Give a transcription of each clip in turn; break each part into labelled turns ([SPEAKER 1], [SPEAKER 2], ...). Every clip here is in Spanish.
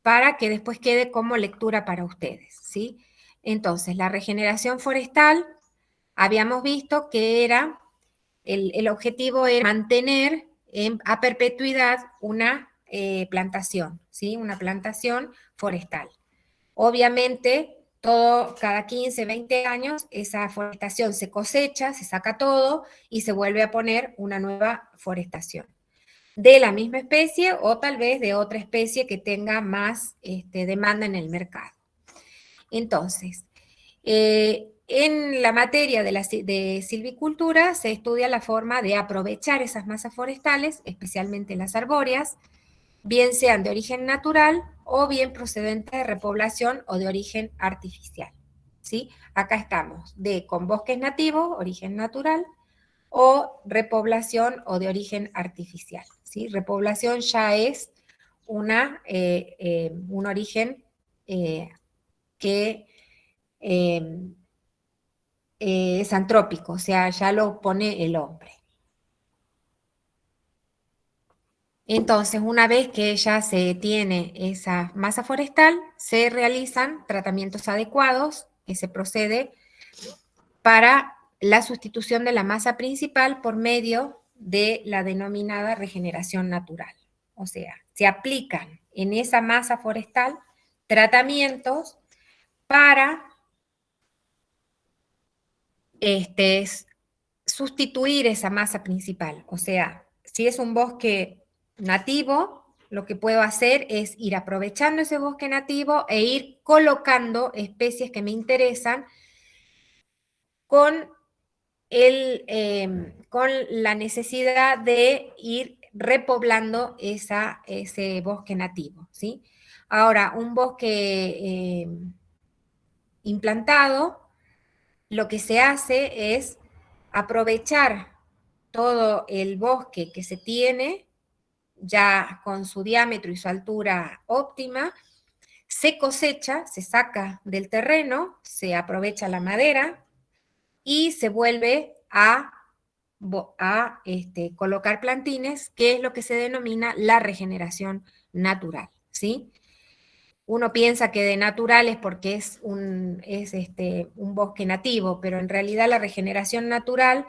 [SPEAKER 1] para que después quede como lectura para ustedes, ¿sí? Entonces, la regeneración forestal, habíamos visto que era, el objetivo era mantener a perpetuidad una plantación, ¿sí? Una plantación forestal. Obviamente, cada 15, 20 años, esa forestación se cosecha, se saca todo y se vuelve a poner una nueva forestación de la misma especie o tal vez de otra especie que tenga más demanda en el mercado. Entonces, en la materia de silvicultura se estudia la forma de aprovechar esas masas forestales, especialmente las arbóreas, bien sean de origen natural o bien procedentes de repoblación o de origen artificial. ¿Sí? Acá estamos con bosques nativos, origen natural, o repoblación o de origen artificial. ¿Sí? Repoblación ya es un origen que es antrópico, o sea, ya lo pone el hombre. Entonces, una vez que ya se tiene esa masa forestal, se realizan tratamientos adecuados que se procede para la sustitución de la masa principal por medio de la denominada regeneración natural. O sea, se aplican en esa masa forestal tratamientos para sustituir esa masa principal. O sea, si es un bosque nativo, lo que puedo hacer es ir aprovechando ese bosque nativo e ir colocando especies que me interesan con con la necesidad de ir repoblando ese bosque nativo, ¿sí? Ahora, un bosque implantado, lo que se hace es aprovechar todo el bosque que se tiene, ya con su diámetro y su altura óptima, se cosecha, se saca del terreno, se aprovecha la madera y se vuelve a colocar plantines, que es lo que se denomina la regeneración natural, ¿sí? Uno piensa que de natural es porque es un bosque nativo, pero en realidad la regeneración natural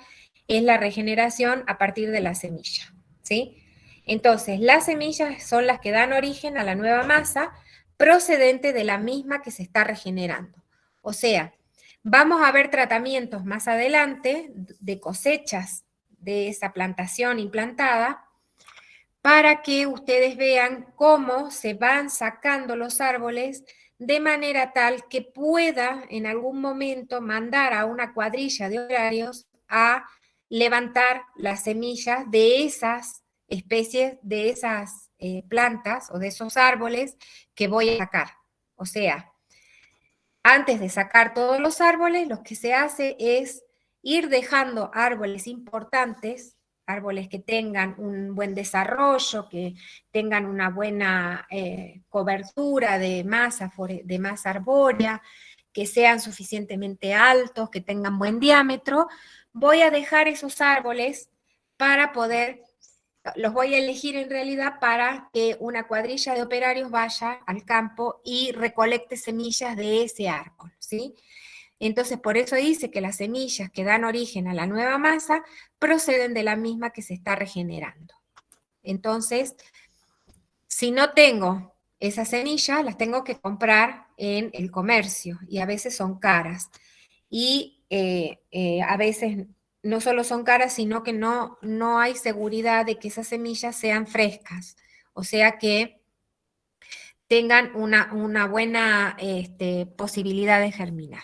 [SPEAKER 1] es la regeneración a partir de la semilla, ¿sí? Entonces, las semillas son las que dan origen a la nueva masa procedente de la misma que se está regenerando. O sea, vamos a ver tratamientos más adelante de cosechas de esa plantación implantada para que ustedes vean cómo se van sacando los árboles de manera tal que pueda en algún momento mandar a una cuadrilla de operarios a levantar las semillas de esas especies, de esas plantas o de esos árboles que voy a sacar. O sea, antes de sacar todos los árboles, lo que se hace es ir dejando árboles importantes, árboles que tengan un buen desarrollo, que tengan una buena cobertura de masa arbórea, que sean suficientemente altos, que tengan buen diámetro. Voy a dejar esos árboles para poder, los voy a elegir en realidad para que una cuadrilla de operarios vaya al campo y recolecte semillas de ese árbol, ¿sí? Entonces, por eso dice que las semillas que dan origen a la nueva masa proceden de la misma que se está regenerando. Entonces, si no tengo esas semillas, las tengo que comprar en el comercio y a veces son caras. Y a veces no solo son caras, sino que no hay seguridad de que esas semillas sean frescas. O sea que tengan una buena posibilidad de germinar.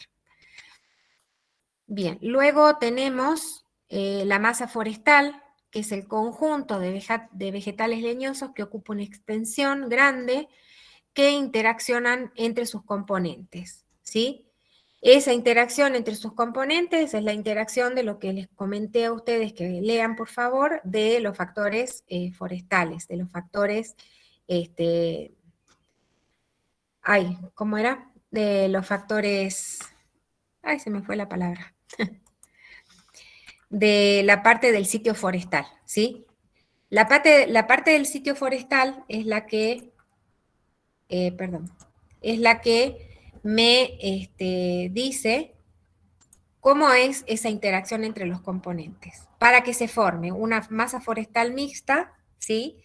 [SPEAKER 1] Bien, luego tenemos la masa forestal, que es el conjunto de vegetales leñosos que ocupa una extensión grande que interaccionan entre sus componentes, ¿sí? Esa interacción entre sus componentes es la interacción de lo que les comenté a ustedes, que lean por favor, de los factores forestales, de los factores, ¿cómo era? De los factores, se me fue la palabra, de la parte del sitio forestal, ¿sí? La parte del sitio forestal es la que perdón, es la que me dice cómo es esa interacción entre los componentes para que se forme una masa forestal mixta, ¿sí?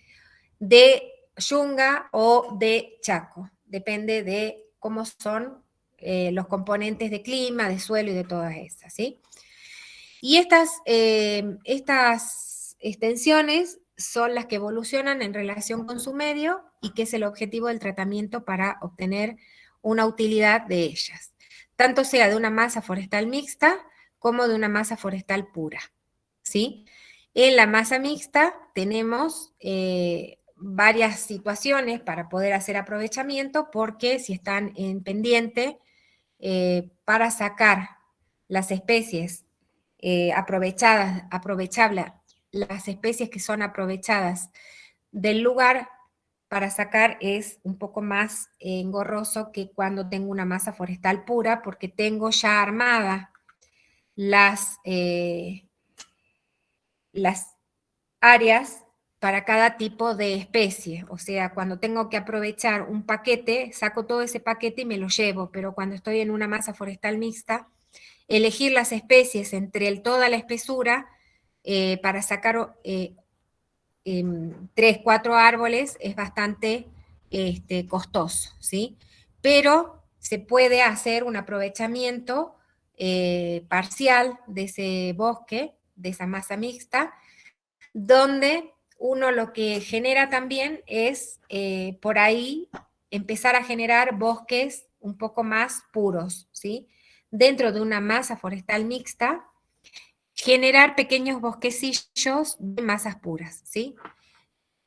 [SPEAKER 1] De yunga o de chaco, depende de cómo son los componentes de clima, de suelo y de todas esas, ¿sí? Y estas extensiones son las que evolucionan en relación con su medio y que es el objetivo del tratamiento para obtener una utilidad de ellas, tanto sea de una masa forestal mixta como de una masa forestal pura, ¿sí? En la masa mixta tenemos varias situaciones para poder hacer aprovechamiento, porque si están en pendiente, para sacar las especies aprovechables, las especies que son aprovechadas del lugar para sacar es un poco más engorroso que cuando tengo una masa forestal pura, porque tengo ya armadas las áreas para cada tipo de especie. O sea, cuando tengo que aprovechar un paquete, saco todo ese paquete y me lo llevo, pero cuando estoy en una masa forestal mixta, elegir las especies entre toda la espesura para sacar 3, 4 árboles es bastante costoso, ¿sí? Pero se puede hacer un aprovechamiento parcial de ese bosque, de esa masa mixta, donde uno lo que genera también es por ahí empezar a generar bosques un poco más puros, ¿sí? Dentro de una masa forestal mixta, generar pequeños bosquecillos de masas puras, ¿sí?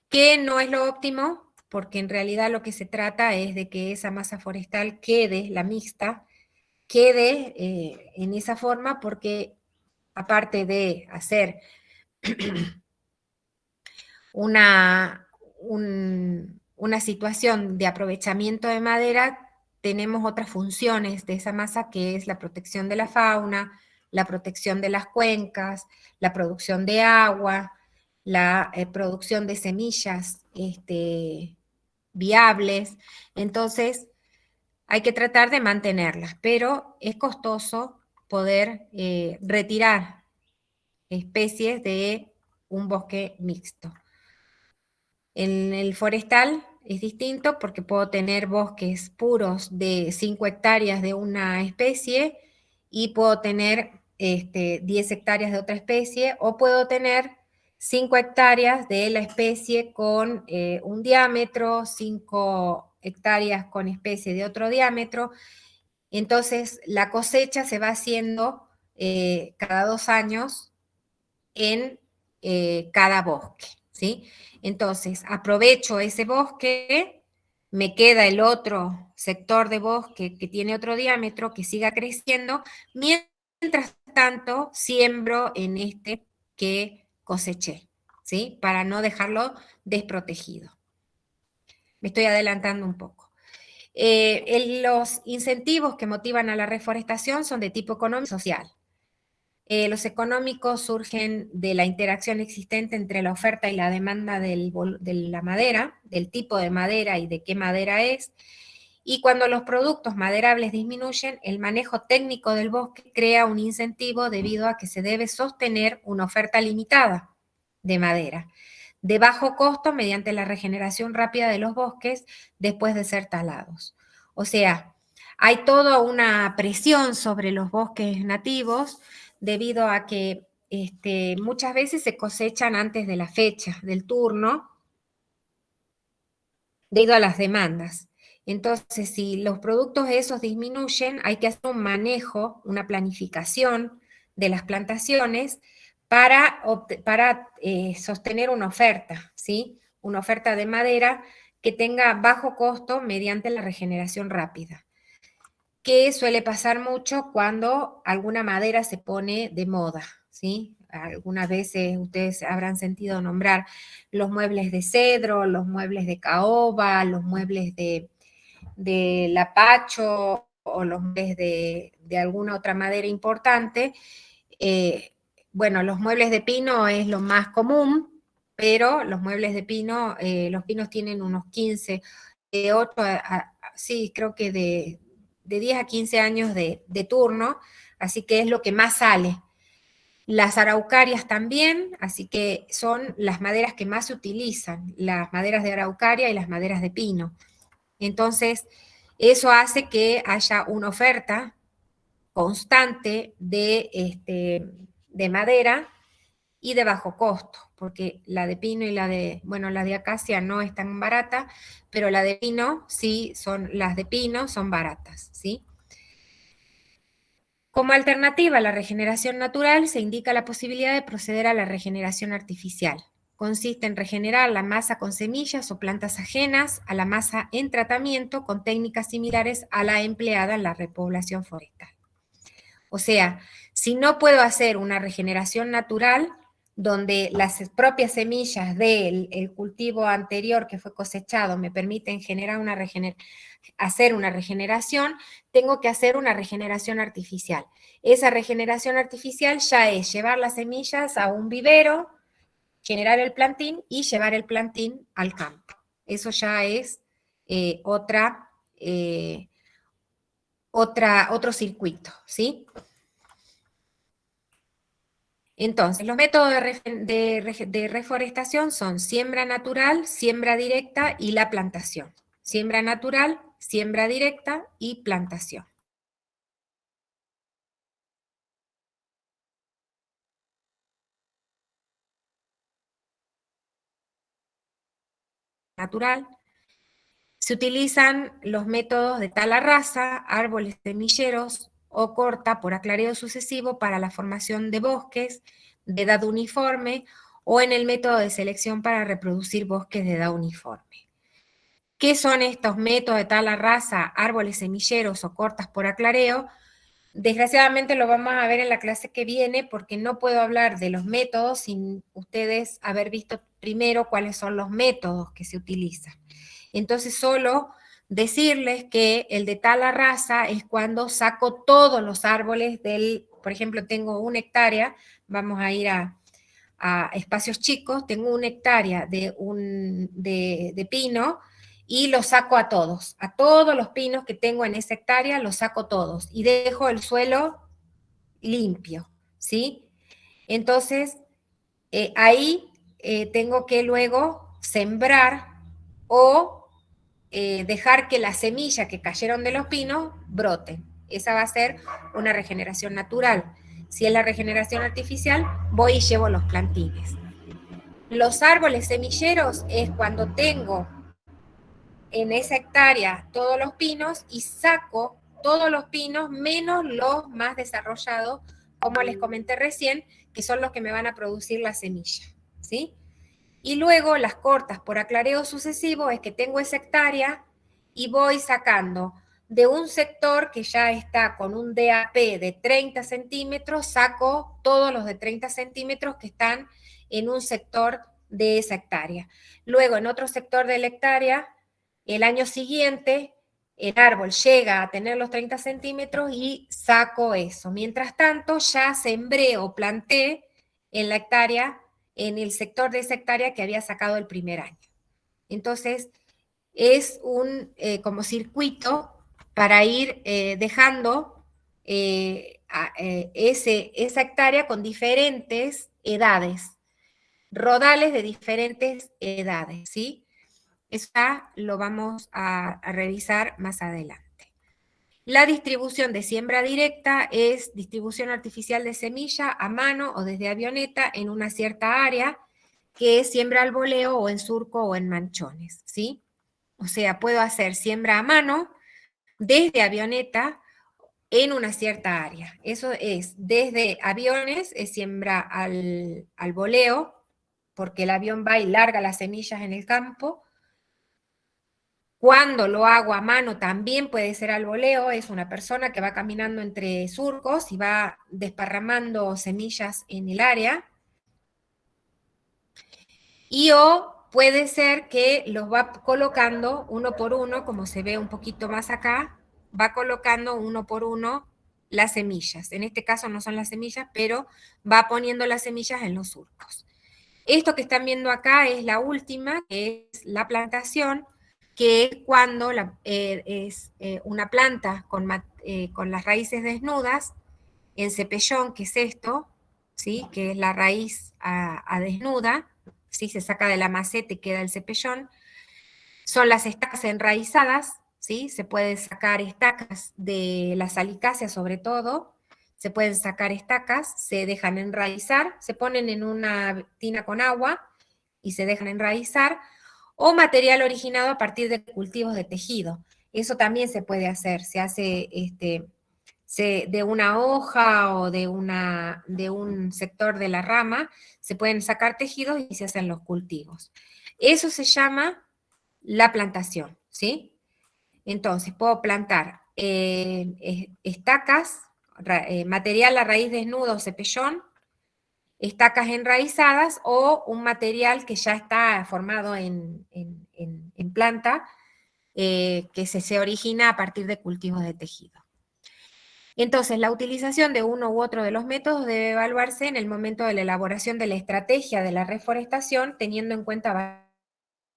[SPEAKER 1] Que no es lo óptimo, porque en realidad lo que se trata es de que esa masa forestal quede, la mixta, quede en esa forma, porque aparte de hacer una, una situación de aprovechamiento de madera, tenemos otras funciones de esa masa, que es la protección de la fauna, la protección de las cuencas, la producción de agua, la producción de semillas viables. Entonces, hay que tratar de mantenerlas, pero es costoso poder retirar especies de un bosque mixto. En el forestal es distinto, porque puedo tener bosques puros de 5 hectáreas de una especie y puedo tener 10 hectáreas de otra especie, o puedo tener 5 hectáreas de la especie con un diámetro, 5 hectáreas con especie de otro diámetro. Entonces la cosecha se va haciendo cada 2 años en cada bosque, ¿sí? Entonces, aprovecho ese bosque, me queda el otro sector de bosque que tiene otro diámetro, que siga creciendo, mientras tanto siembro en este que coseché, ¿sí? Para no dejarlo desprotegido. Me estoy adelantando un poco. Los incentivos que motivan a la reforestación son de tipo económico y social. Los económicos surgen de la interacción existente entre la oferta y la demanda de la madera, del tipo de madera y de qué madera es. Y cuando los productos maderables disminuyen, el manejo técnico del bosque crea un incentivo, debido a que se debe sostener una oferta limitada de madera, de bajo costo, mediante la regeneración rápida de los bosques después de ser talados. O sea, hay toda una presión sobre los bosques nativos, debido a que muchas veces se cosechan antes de la fecha del turno, debido a las demandas. Entonces, si los productos esos disminuyen, hay que hacer un manejo, una planificación de las plantaciones para sostener una oferta, ¿sí? Una oferta de madera que tenga bajo costo mediante la regeneración rápida, que suele pasar mucho cuando alguna madera se pone de moda, ¿sí? Algunas veces ustedes habrán sentido nombrar los muebles de cedro, los muebles de caoba, los muebles de lapacho, o los muebles de alguna otra madera importante. Eh, bueno, los muebles de pino es lo más común, pero los muebles de pino, los pinos tienen unos 15 de 8 sí, creo que de 10 a 15 años de turno, así que es lo que más sale. Las araucarias también, así que son las maderas que más se utilizan, las maderas de araucaria y las maderas de pino. Entonces, eso hace que haya una oferta constante de madera y de bajo costo, porque la de pino y la de acacia no es tan barata, pero la de pino sí, las de pino son baratas, ¿sí? Como alternativa a la regeneración natural, se indica la posibilidad de proceder a la regeneración artificial. Consiste en regenerar la masa con semillas o plantas ajenas a la masa en tratamiento con técnicas similares a la empleada en la repoblación forestal. O sea, si no puedo hacer una regeneración natural, donde las propias semillas del cultivo anterior que fue cosechado me permiten hacer una regeneración, tengo que hacer una regeneración artificial. Esa regeneración artificial ya es llevar las semillas a un vivero, generar el plantín y llevar el plantín al campo. Eso ya es otro circuito, ¿sí? Entonces, los métodos de reforestación son siembra natural, siembra directa y la plantación. Siembra natural, siembra directa y plantación. Natural. Se utilizan los métodos de tala rasa, árboles semilleros o corta por aclareo sucesivo para la formación de bosques de edad uniforme o en el método de selección para reproducir bosques de edad uniforme. ¿Qué son estos métodos de tala rasa, árboles semilleros o cortas por aclareo? Desgraciadamente lo vamos a ver en la clase que viene porque no puedo hablar de los métodos sin ustedes haber visto primero cuáles son los métodos que se utilizan. Entonces solo decirles que el de tala rasa es cuando saco todos los árboles por ejemplo, tengo 1 hectárea, vamos a ir a espacios chicos, tengo 1 hectárea de pino y los saco a todos los pinos que tengo en esa hectárea, los saco todos y dejo el suelo limpio, ¿sí? Entonces, ahí tengo que luego sembrar o dejar que las semillas que cayeron de los pinos broten. Esa va a ser una regeneración natural. Si es la regeneración artificial, voy y llevo los plantines. Los árboles semilleros es cuando tengo en esa hectárea todos los pinos y saco todos los pinos menos los más desarrollados, como les comenté recién, que son los que me van a producir la semilla, ¿sí? Y luego las cortas por aclareo sucesivo es que tengo esa hectárea y voy sacando de un sector que ya está con un DAP de 30 centímetros, saco todos los de 30 centímetros que están en un sector de esa hectárea. Luego, en otro sector de la hectárea, el año siguiente, el árbol llega a tener los 30 centímetros y saco eso. Mientras tanto, ya sembré o planté en la hectárea, en el sector de esa hectárea que había sacado el primer año. Entonces, es un como circuito para ir dejando esa hectárea con diferentes edades, rodales de diferentes edades, ¿sí? Eso lo vamos a revisar más adelante. La distribución de siembra directa es distribución artificial de semilla a mano o desde avioneta en una cierta área, que es siembra al voleo o en surco o en manchones, ¿sí? O sea, puedo hacer siembra a mano desde avioneta en una cierta área. Eso es, desde aviones es siembra al voleo, porque el avión va y larga las semillas en el campo. Cuando lo hago a mano también puede ser al voleo, es una persona que va caminando entre surcos y va desparramando semillas en el área. Y o puede ser que los va colocando uno por uno, como se ve un poquito más acá, va colocando uno por uno las semillas. En este caso no son las semillas, pero va poniendo las semillas en los surcos. Esto que están viendo acá es la última, que es la plantación. que cuando es una planta con las raíces desnudas, en cepellón, que es esto, ¿sí? Que es la raíz a desnuda, ¿sí? Se saca de la maceta y queda el cepellón, son las estacas enraizadas, ¿sí? Se pueden sacar estacas de las salicáceas sobre todo, se pueden sacar estacas, se dejan enraizar, se ponen en una tina con agua y se dejan enraizar, o material originado a partir de cultivos de tejido. Eso también se puede hacer, se hace de una hoja o de un sector de la rama, se pueden sacar tejidos y se hacen los cultivos. Eso se llama la plantación, ¿sí? Entonces, puedo plantar estacas, material a raíz desnuda o cepellón, estacas enraizadas o un material que ya está formado en planta, que se origina a partir de cultivos de tejido. Entonces, la utilización de uno u otro de los métodos debe evaluarse en el momento de la elaboración de la estrategia de la reforestación, teniendo en cuenta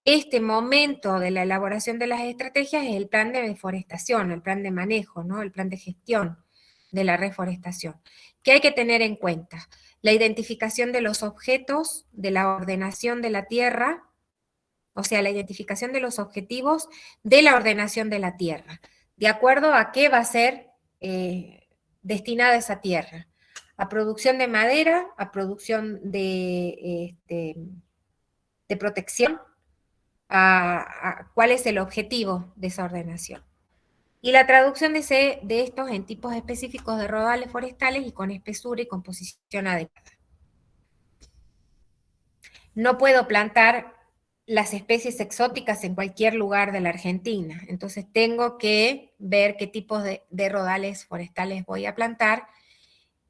[SPEAKER 1] este momento de la elaboración de las estrategias es el plan de deforestación, el plan de manejo, ¿no? El plan de gestión de la reforestación. ¿Qué hay que tener en cuenta? La identificación de los objetos, de la ordenación de la tierra, o sea, la identificación de los objetivos de la ordenación de la tierra, de acuerdo a qué va a ser destinada esa tierra. A producción de madera, a producción de protección, a cuál es el objetivo de esa ordenación. Y la traducción de estos en tipos específicos de rodales forestales y con espesura y composición adecuada. No puedo plantar las especies exóticas en cualquier lugar de la Argentina, entonces tengo que ver qué tipos de rodales forestales voy a plantar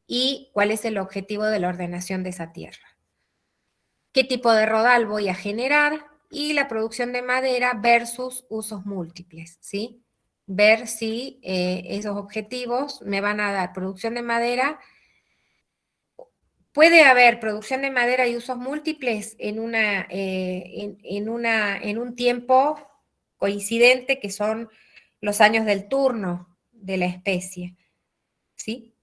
[SPEAKER 1] y cuál es el objetivo de la ordenación de esa tierra. Qué tipo de rodal voy a generar y la producción de madera versus usos múltiples, ¿sí? Ver si esos objetivos me van a dar producción de madera. Puede haber producción de madera y usos múltiples en un tiempo coincidente que son los años del turno de la especie, ¿sí?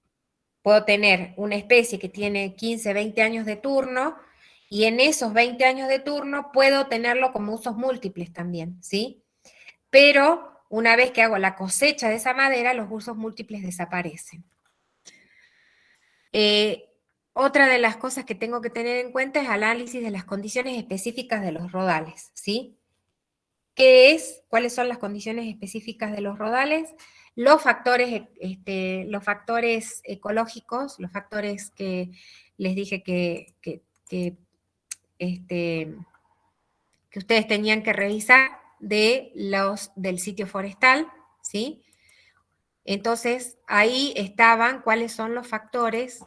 [SPEAKER 1] Puedo tener una especie que tiene 15, 20 años de turno y en esos 20 años de turno puedo tenerlo como usos múltiples también, ¿sí? Pero una vez que hago la cosecha de esa madera, los usos múltiples desaparecen. Otra de las cosas que tengo que tener en cuenta es análisis de las condiciones específicas de los rodales, ¿sí? ¿Cuáles son las condiciones específicas de los rodales? Los factores ecológicos, los factores que les dije este, que ustedes tenían que revisar del sitio forestal, ¿sí? Entonces, ahí estaban cuáles son los factores,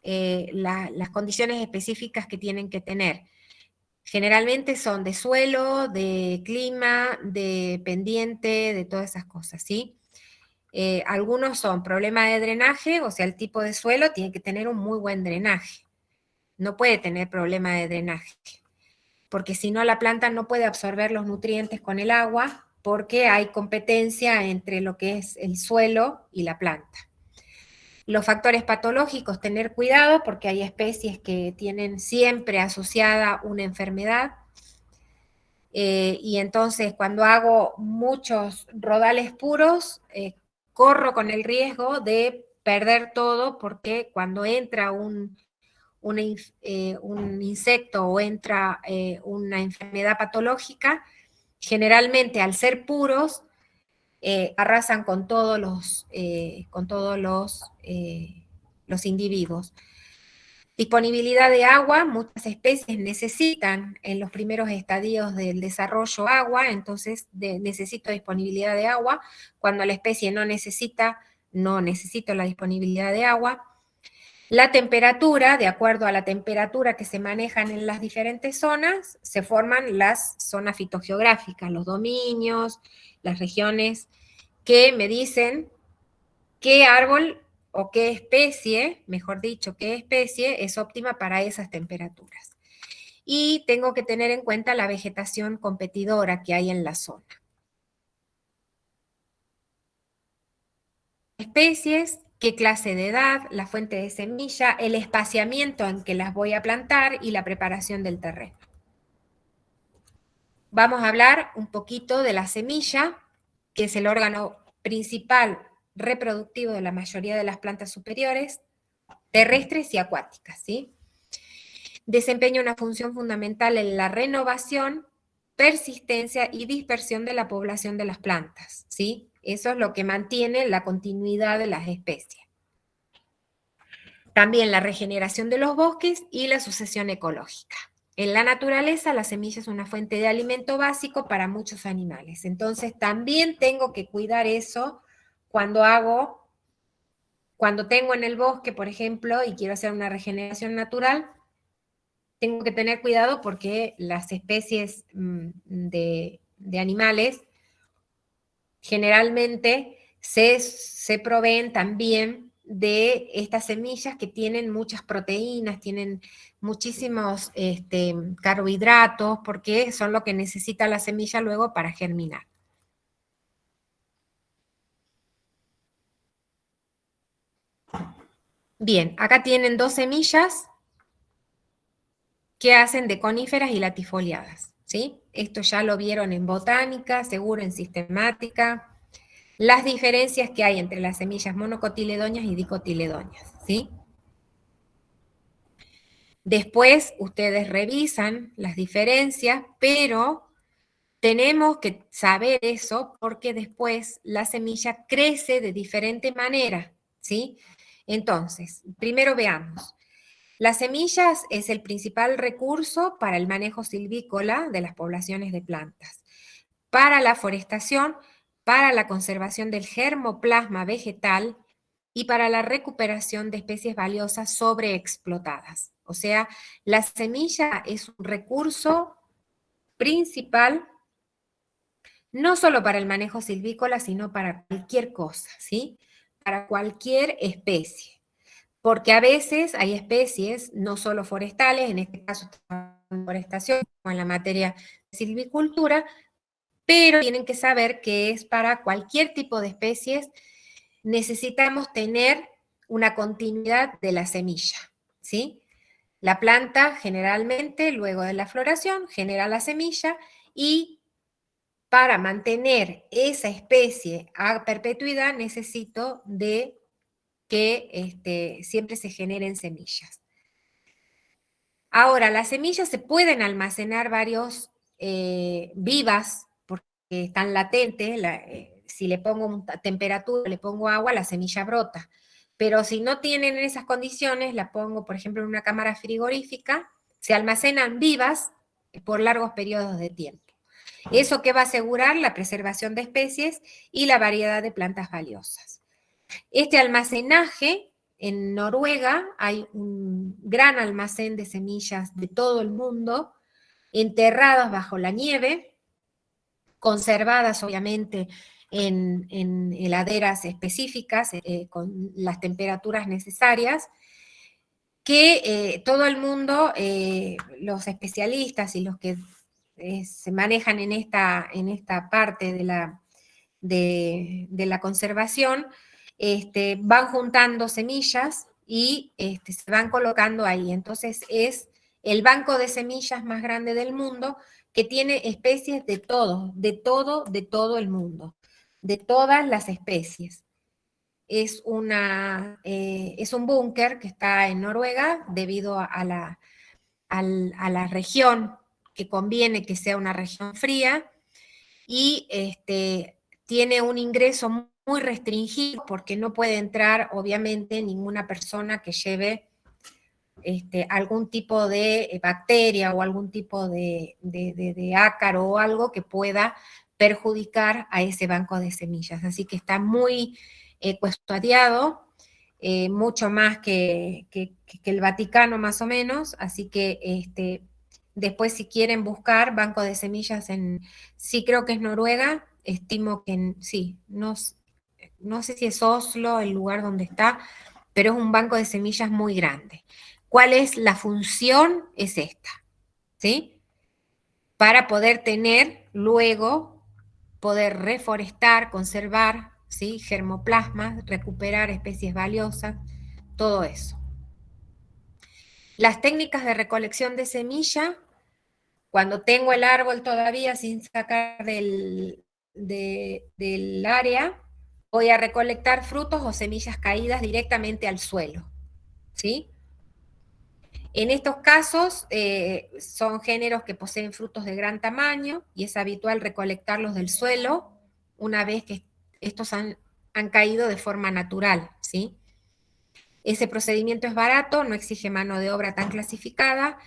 [SPEAKER 1] las condiciones específicas que tienen que tener. Generalmente son de suelo, de clima, de pendiente, de todas esas cosas, ¿sí? Algunos son problemas de drenaje, o sea, el tipo de suelo tiene que tener un muy buen drenaje. No puede tener problema de drenaje, porque si no la planta no puede absorber los nutrientes con el agua, porque hay competencia entre lo que es el suelo y la planta. Los factores patológicos, tener cuidado, porque hay especies que tienen siempre asociada una enfermedad, y entonces cuando hago muchos rodales puros, corro con el riesgo de perder todo, porque cuando entra un insecto o entra una enfermedad patológica, generalmente al ser puros, arrasan los individuos. Disponibilidad de agua, muchas especies necesitan en los primeros estadios del desarrollo agua, entonces necesito disponibilidad de agua. Cuando la especie no necesito la disponibilidad de agua. La temperatura, de acuerdo a la temperatura que se manejan en las diferentes zonas, se forman las zonas fitogeográficas, los dominios, las regiones que me dicen qué árbol o qué especie, mejor dicho, qué especie es óptima para esas temperaturas. y tengo que tener en cuenta la vegetación competidora que hay en la zona. Especies, qué clase de edad, la fuente de semilla, el espaciamiento en que las voy a plantar y la preparación del terreno. Vamos a hablar un poquito de la semilla, que es el órgano principal reproductivo de la mayoría de las plantas superiores, terrestres y acuáticas, ¿sí? Desempeña una función fundamental en la renovación, persistencia y dispersión de la población de las plantas, ¿sí? Eso es lo que mantiene la continuidad de las especies. También la regeneración de los bosques y la sucesión ecológica. En la naturaleza, la semilla es una fuente de alimento básico para muchos animales. Entonces, también tengo que cuidar eso cuando tengo en el bosque, por ejemplo, y quiero hacer una regeneración natural, tengo que tener cuidado porque las especies de animales generalmente se proveen también de estas semillas que tienen muchas proteínas, tienen muchísimos carbohidratos, porque son lo que necesita la semilla luego para germinar. Bien, acá tienen dos semillas que hacen de coníferas y latifoliadas, ¿sí? Esto ya lo vieron en botánica, seguro en sistemática. Las diferencias que hay entre las semillas monocotiledóneas y dicotiledóneas, ¿sí? Después ustedes revisan las diferencias, pero tenemos que saber eso porque después la semilla crece de diferente manera, ¿sí? Entonces, primero veamos. Las semillas es el principal recurso para el manejo silvícola de las poblaciones de plantas, para la forestación, para la conservación del germoplasma vegetal y para la recuperación de especies valiosas sobreexplotadas. O sea, la semilla es un recurso principal no solo para el manejo silvícola, sino para cualquier cosa, ¿sí? Para cualquier especie. Porque a veces hay especies, no solo forestales, en este caso en forestación o en la materia de silvicultura, pero tienen que saber que es para cualquier tipo de especies, necesitamos tener una continuidad de la semilla, ¿sí? La planta generalmente, luego de la floración, genera la semilla y para mantener esa especie a perpetuidad necesito de que siempre se generen semillas. Ahora, las semillas se pueden almacenar vivas, porque están latentes, si le pongo temperatura, le pongo agua, la semilla brota. Pero si no tienen esas condiciones, la pongo, por ejemplo, en una cámara frigorífica, se almacenan vivas por largos periodos de tiempo. ¿Eso qué va a asegurar? La preservación de especies y la variedad de plantas valiosas. Este almacenaje, en Noruega hay un gran almacén de semillas de todo el mundo, enterradas bajo la nieve, conservadas obviamente en heladeras específicas, con las temperaturas necesarias, que todo el mundo, los especialistas y los que se manejan en esta parte de la conservación, van juntando semillas y se van colocando ahí. Entonces es el banco de semillas más grande del mundo que tiene especies de todo el mundo, de todas las especies. Es un búnker que está en Noruega debido a la región, que conviene que sea una región fría, y tiene un ingreso muy restringido porque no puede entrar, obviamente, ninguna persona que lleve algún tipo de bacteria o algún tipo de ácaro o algo que pueda perjudicar a ese banco de semillas. Así que está muy custodiado, mucho más que el Vaticano más o menos, así que después si quieren buscar banco de semillas sí creo que es Noruega, estimo que sí, no sé si es Oslo el lugar donde está, pero es un banco de semillas muy grande. ¿Cuál es la función? Es esta, ¿sí? Para poder tener luego, poder reforestar, conservar, ¿sí? Germoplasmas, recuperar especies valiosas, todo eso. Las técnicas de recolección de semilla, cuando tengo el árbol todavía sin sacar del área, voy a recolectar frutos o semillas caídas directamente al suelo, ¿sí? En estos casos son géneros que poseen frutos de gran tamaño y es habitual recolectarlos del suelo una vez que estos han caído de forma natural, ¿sí? Ese procedimiento es barato, no exige mano de obra tan clasificada,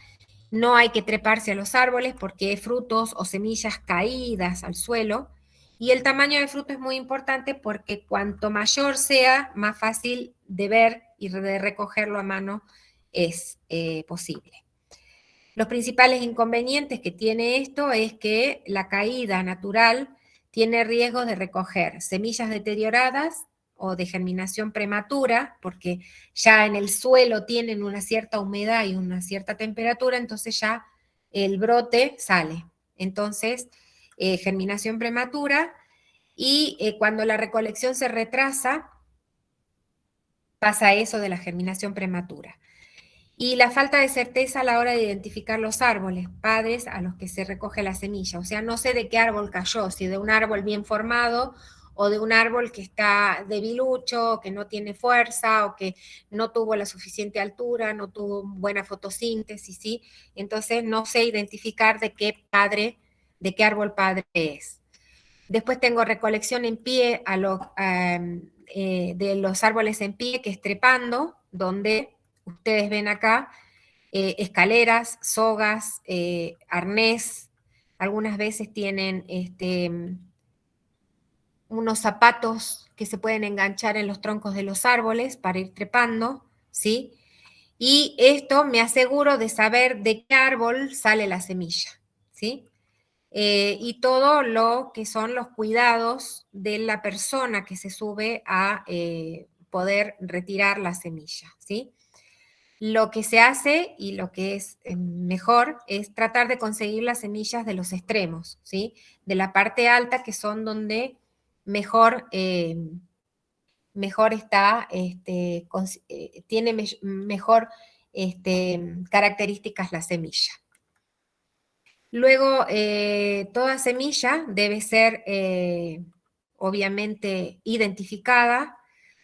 [SPEAKER 1] no hay que treparse a los árboles porque frutos o semillas caídas al suelo, y el tamaño del fruto es muy importante porque cuanto mayor sea, más fácil de ver y de recogerlo a mano es posible. Los principales inconvenientes que tiene esto es que la caída natural tiene riesgo de recoger semillas deterioradas o de germinación prematura, porque ya en el suelo tienen una cierta humedad y una cierta temperatura, entonces ya el brote sale. Entonces, germinación prematura, y cuando la recolección se retrasa, pasa eso de la germinación prematura. Y la falta de certeza a la hora de identificar los árboles, padres a los que se recoge la semilla. O sea, no sé de qué árbol cayó, si de un árbol bien formado o de un árbol que está debilucho, que no tiene fuerza o que no tuvo la suficiente altura, no tuvo buena fotosíntesis, ¿sí? Entonces no sé identificar de qué árbol padre es. Después tengo recolección en pie de los árboles en pie, que es trepando, donde ustedes ven acá escaleras, sogas, arnés, algunas veces tienen unos zapatos que se pueden enganchar en los troncos de los árboles para ir trepando, ¿sí? Y esto me aseguro de saber de qué árbol sale la semilla, ¿sí? Y todo lo que son los cuidados de la persona que se sube a poder retirar la semilla, ¿sí? Lo que se hace y lo que es mejor es tratar de conseguir las semillas de los extremos, ¿sí? De la parte alta, que son donde mejor, mejor está, tiene mejor características la semilla. Luego, toda semilla debe ser obviamente identificada,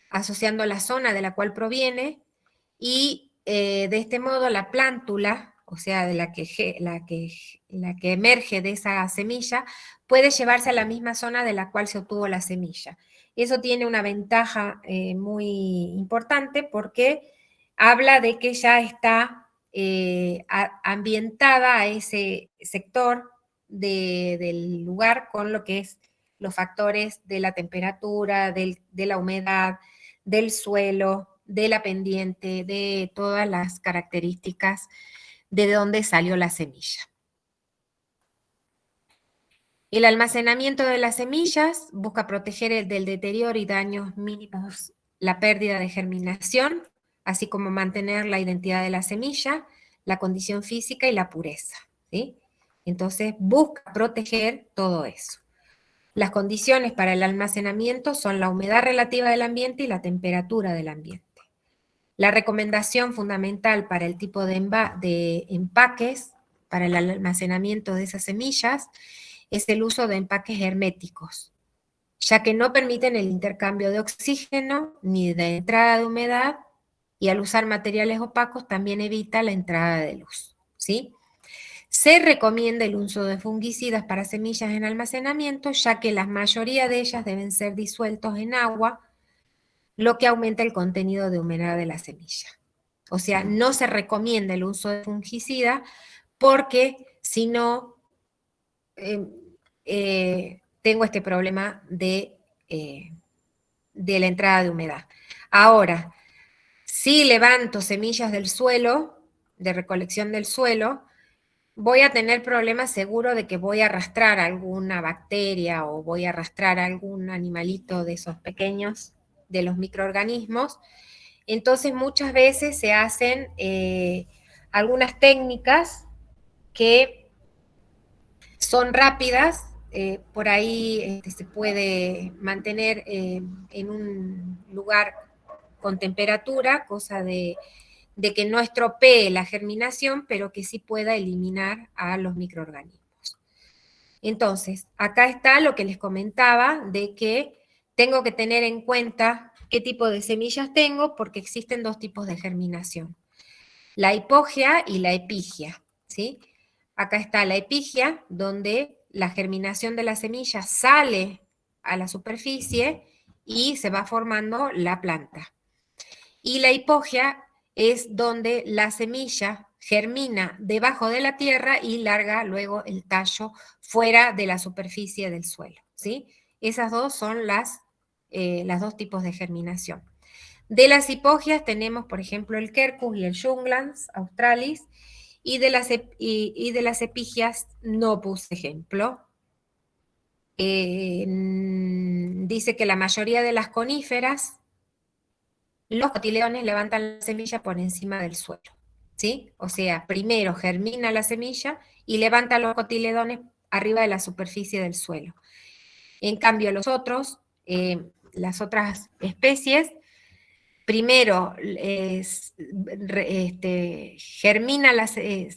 [SPEAKER 1] asociando la zona de la cual proviene, y de este modo la plántula, o sea, de la que emerge de esa semilla, puede llevarse a la misma zona de la cual se obtuvo la semilla. Eso tiene una ventaja muy importante porque habla de que ya está ambientada a ese sector del lugar con lo que es los factores de la temperatura, de la humedad, del suelo, de la pendiente, de todas las características de donde salió la semilla. El almacenamiento de las semillas busca proteger del deterioro y daños mínimos la pérdida de germinación, así como mantener la identidad de la semilla, la condición física y la pureza, ¿sí? Entonces busca proteger todo eso. Las condiciones para el almacenamiento son la humedad relativa del ambiente y la temperatura del ambiente. La recomendación fundamental para el tipo de empaques, para el almacenamiento de esas semillas, es el uso de empaques herméticos, ya que no permiten el intercambio de oxígeno ni de entrada de humedad, y al usar materiales opacos también evita la entrada de luz, ¿sí? Se recomienda el uso de fungicidas para semillas en almacenamiento, ya que la mayoría de ellas deben ser disueltos en agua, lo que aumenta el contenido de humedad de la semilla. O sea, no se recomienda el uso de fungicida porque si no, tengo este problema de la entrada de humedad. Ahora, si levanto semillas del suelo, de recolección del suelo, voy a tener problemas seguro de que voy a arrastrar alguna bacteria o voy a arrastrar algún animalito de esos pequeños, de los microorganismos. Entonces muchas veces se hacen algunas técnicas que son rápidas, por ahí se puede mantener en un lugar con temperatura, cosa de que no estropee la germinación, pero que sí pueda eliminar a los microorganismos. Entonces, acá está lo que les comentaba de que tengo que tener en cuenta qué tipo de semillas tengo, porque existen dos tipos de germinación, la hipogia y la epigia, ¿sí? Acá está la epigia, donde la germinación de la semilla sale a la superficie y se va formando la planta. Y la hipogia es donde la semilla germina debajo de la tierra y larga luego el tallo fuera de la superficie del suelo, ¿sí? Esas dos son las dos tipos de germinación. De las hipogias tenemos, por ejemplo, el Quercus y el Junglands australis, y de las epigias no puse ejemplo. Dice que la mayoría de las coníferas, los cotiledones levantan la semilla por encima del suelo, ¿sí? O sea, primero germina la semilla y levanta los cotiledones arriba de la superficie del suelo. En cambio, las otras especies, primero germina,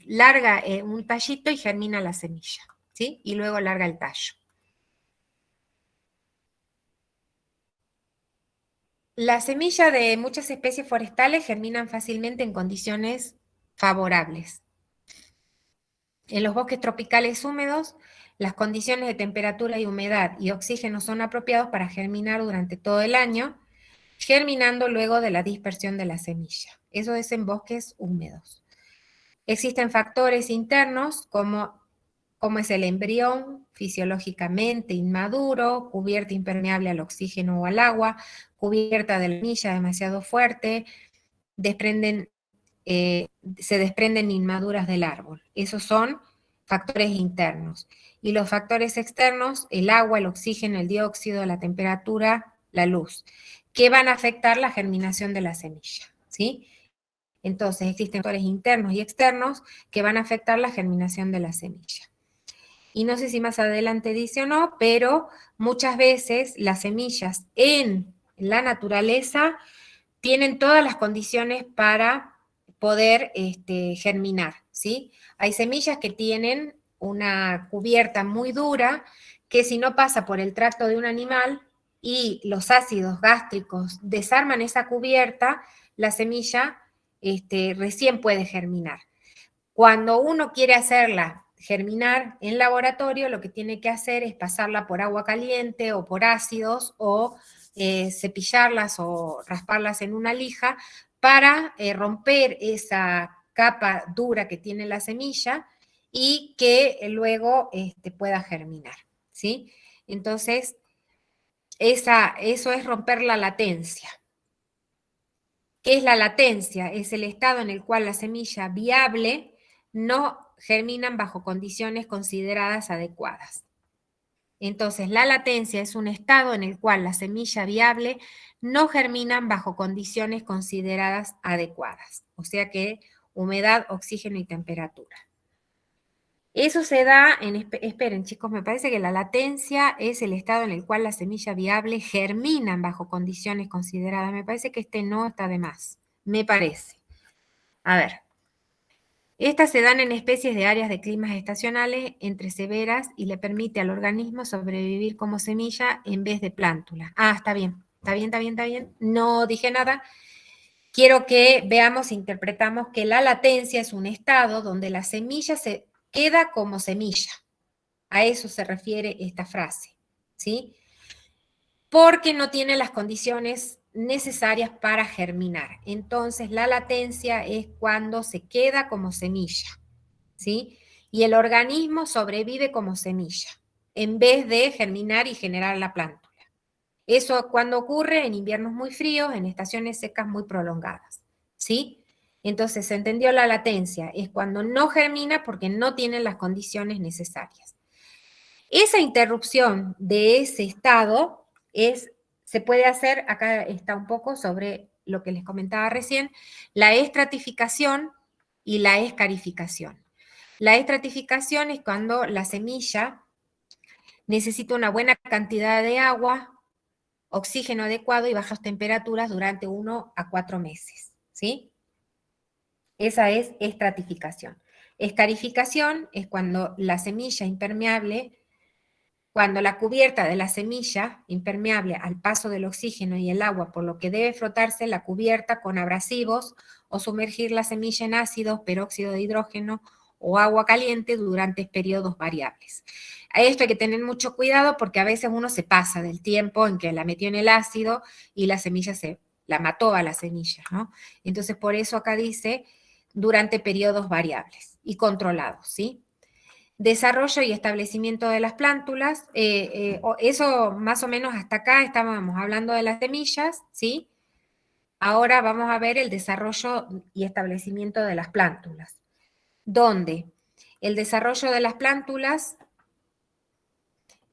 [SPEAKER 1] larga un tallito y germina la semilla, ¿sí? Y luego larga el tallo. La semilla de muchas especies forestales germinan fácilmente en condiciones favorables. En los bosques tropicales húmedos, las condiciones de temperatura y humedad y oxígeno son apropiados para germinar durante todo el año, germinando luego de la dispersión de la semilla. Eso es en bosques húmedos. Existen factores internos como es el embrión fisiológicamente inmaduro, cubierta impermeable al oxígeno o al agua, cubierta de la semilla demasiado fuerte, se desprenden inmaduras del árbol. Esos son factores internos. Y los factores externos, el agua, el oxígeno, el dióxido, la temperatura, la luz, que van a afectar la germinación de la semilla, ¿sí? Entonces existen factores internos y externos que van a afectar la germinación de la semilla. Y no sé si más adelante dice o no, pero muchas veces las semillas en la naturaleza tienen todas las condiciones para poder germinar, ¿sí? Hay semillas que tienen una cubierta muy dura que si no pasa por el tracto de un animal y los ácidos gástricos desarman esa cubierta, la semilla recién puede germinar. Cuando uno quiere hacerla germinar en laboratorio, lo que tiene que hacer es pasarla por agua caliente o por ácidos o cepillarlas o rasparlas en una lija para romper esa capa dura que tiene la semilla y que luego pueda germinar, ¿sí? Entonces, eso es romper la latencia. ¿Qué es la latencia? Es el estado en el cual la semilla viable no germinan bajo condiciones consideradas adecuadas. Entonces, la latencia es un estado en el cual la semilla viable no germinan bajo condiciones consideradas adecuadas, o sea que humedad, oxígeno y temperatura. Eso se da esperen chicos, me parece que la latencia es el estado en el cual la semilla viable germinan bajo condiciones consideradas. Me parece que no está de más, me parece. A ver. Estas se dan en especies de áreas de climas estacionales entre severas y le permite al organismo sobrevivir como semilla en vez de plántula. Ah, está bien, está bien, está bien, está bien. No dije nada. Quiero que veamos, interpretamos que la latencia es un estado donde la semilla se queda como semilla. A eso se refiere esta frase, ¿sí? Porque no tiene las condiciones necesarias para germinar. Entonces, la latencia es cuando se queda como semilla, ¿sí? Y el organismo sobrevive como semilla, en vez de germinar y generar la plántula. Eso cuando ocurre en inviernos muy fríos, en estaciones secas muy prolongadas, ¿sí? Entonces, ¿se entendió la latencia? Es cuando no germina porque no tiene las condiciones necesarias. Esa interrupción de ese estado se puede hacer, acá está un poco sobre lo que les comentaba recién, la estratificación y la escarificación. La estratificación es cuando la semilla necesita una buena cantidad de agua, oxígeno adecuado y bajas temperaturas durante 1 a 4 meses, ¿sí? Esa es estratificación. Escarificación es cuando la semilla impermeable, cuando la cubierta de la semilla impermeable al paso del oxígeno y el agua, por lo que debe frotarse la cubierta con abrasivos o sumergir la semilla en ácido, peróxido de hidrógeno o agua caliente durante periodos variables. A esto hay que tener mucho cuidado porque a veces uno se pasa del tiempo en que la metió en el ácido y la semilla la mató a la semilla, ¿no? Entonces, por eso acá dice durante periodos variables y controlados, ¿sí? Desarrollo y establecimiento de las plántulas, eso más o menos hasta acá estábamos hablando de las semillas, ¿sí? Ahora vamos a ver el desarrollo y establecimiento de las plántulas, donde el desarrollo de las plántulas,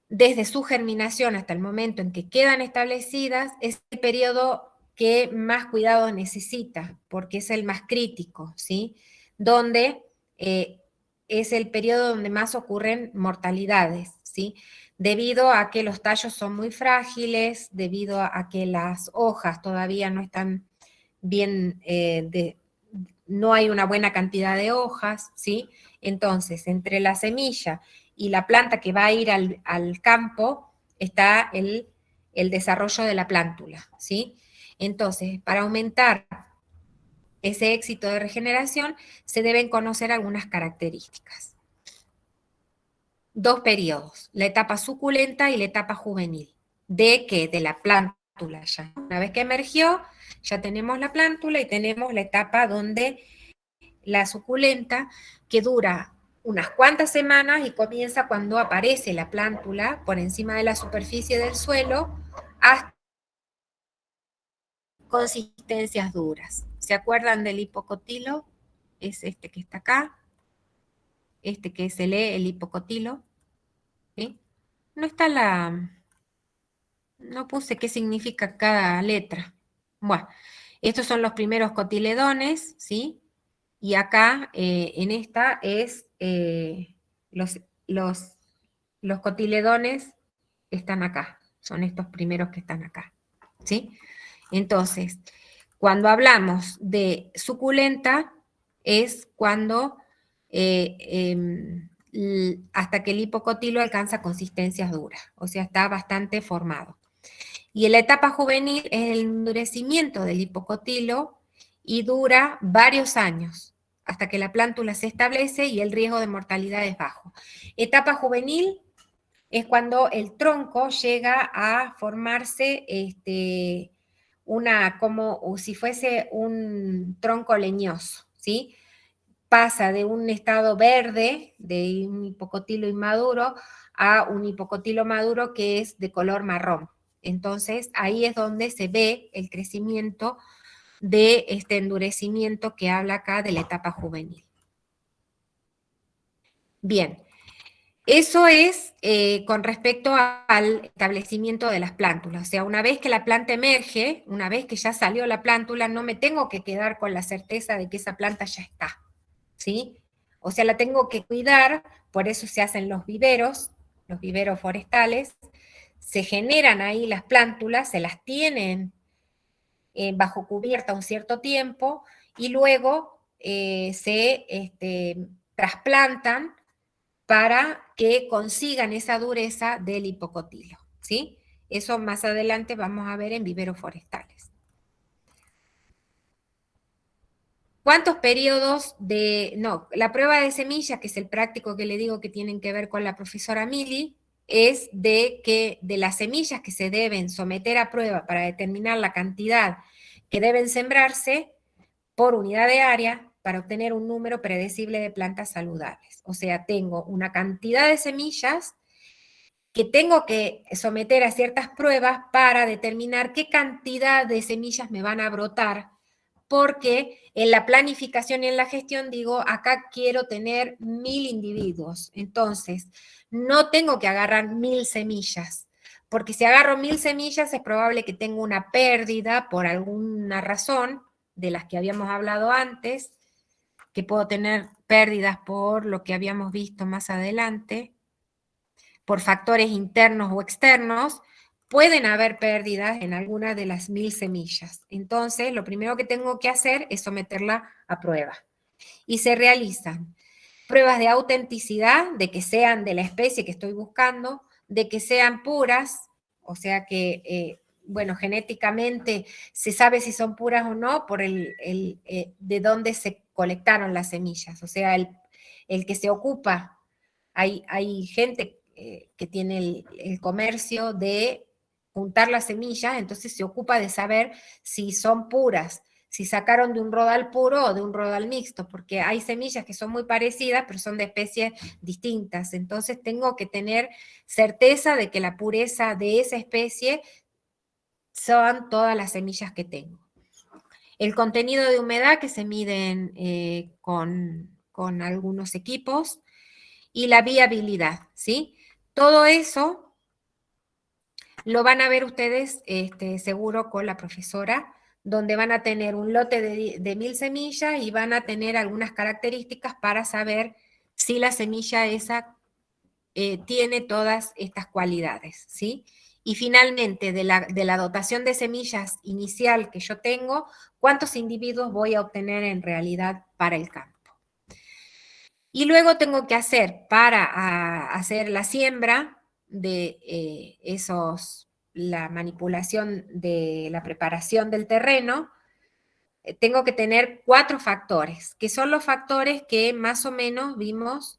[SPEAKER 1] desde su germinación hasta el momento en que quedan establecidas, es el periodo que más cuidado necesita, porque es el más crítico, ¿sí? Donde es el periodo donde más ocurren mortalidades, ¿sí? Debido a que los tallos son muy frágiles, debido a que las hojas todavía no están bien, no hay una buena cantidad de hojas, ¿sí? Entonces, entre la semilla y la planta que va a ir al campo está el desarrollo de la plántula, ¿sí? Entonces, para aumentar ese éxito de regeneración, se deben conocer algunas características. 2 periodos, la etapa suculenta y la etapa juvenil. ¿De qué? De la plántula ya. Una vez que emergió, ya tenemos la plántula y tenemos la etapa donde la suculenta, que dura unas cuantas semanas y comienza cuando aparece la plántula por encima de la superficie del suelo hasta consistencias duras. ¿Se acuerdan del hipocotilo? Es este que está acá, este que se lee el hipocotilo, ¿sí? No está no puse qué significa cada letra. Bueno, estos son los primeros cotiledones, ¿sí? Y acá, en esta, es los, los, los cotiledones están acá, son estos primeros que están acá, ¿sí? Entonces, cuando hablamos de suculenta, es cuando hasta que el hipocotilo alcanza consistencias duras, o sea, está bastante formado. Y en la etapa juvenil es el endurecimiento del hipocotilo y dura varios años hasta que la plántula se establece y el riesgo de mortalidad es bajo. Etapa juvenil es cuando el tronco llega a formarse como si fuese un tronco leñoso, ¿sí? Pasa de un estado verde, de un hipocotilo inmaduro, a un hipocotilo maduro que es de color marrón. Entonces, ahí es donde se ve el crecimiento de este endurecimiento que habla acá de la etapa juvenil. Bien, eso es con respecto al establecimiento de las plántulas. O sea, una vez que la planta emerge, una vez que ya salió la plántula, no me tengo que quedar con la certeza de que esa planta ya está, ¿sí? O sea, la tengo que cuidar, por eso se hacen los viveros forestales, se generan ahí las plántulas, se las tienen bajo cubierta un cierto tiempo y luego se trasplantan para que consigan esa dureza del hipocotilo, ¿sí? Eso más adelante vamos a ver en viveros forestales. ¿Cuántos periodos la prueba de semilla, que es el práctico que le digo que tienen que ver con la profesora Mili, es de las semillas que se deben someter a prueba para determinar la cantidad que deben sembrarse por unidad de área para obtener un número predecible de plantas saludables. O sea, tengo una cantidad de semillas que tengo que someter a ciertas pruebas para determinar qué cantidad de semillas me van a brotar, porque en la planificación y en la gestión digo, acá quiero tener 1000 individuos, entonces no tengo que agarrar 1000 semillas, porque si agarro 1000 semillas es probable que tenga una pérdida por alguna razón de las que habíamos hablado antes, que puedo tener pérdidas por lo que habíamos visto más adelante, por factores internos o externos, pueden haber pérdidas en alguna de las 1000 semillas. Entonces, lo primero que tengo que hacer es someterla a prueba. Y se realizan pruebas de autenticidad, de que sean de la especie que estoy buscando, de que sean puras, o sea que, bueno, genéticamente se sabe si son puras o no por de dónde se colectaron las semillas, o sea, el que se ocupa, hay gente que tiene el comercio de juntar las semillas, entonces se ocupa de saber si son puras, si sacaron de un rodal puro o de un rodal mixto, porque hay semillas que son muy parecidas, pero son de especies distintas. Entonces tengo que tener certeza de que la pureza de esa especie son todas las semillas que tengo. El contenido de humedad que se miden con algunos equipos y la viabilidad, ¿sí? Todo eso lo van a ver ustedes seguro con la profesora, donde van a tener un lote de 1000 semillas y van a tener algunas características para saber si la semilla esa tiene todas estas cualidades, ¿sí? Y finalmente, de la dotación de semillas inicial que yo tengo, ¿cuántos individuos voy a obtener en realidad para el campo? Y luego tengo que hacer, para hacer la siembra de la manipulación de la preparación del terreno, tengo que tener 4 factores, que son los factores que más o menos vimos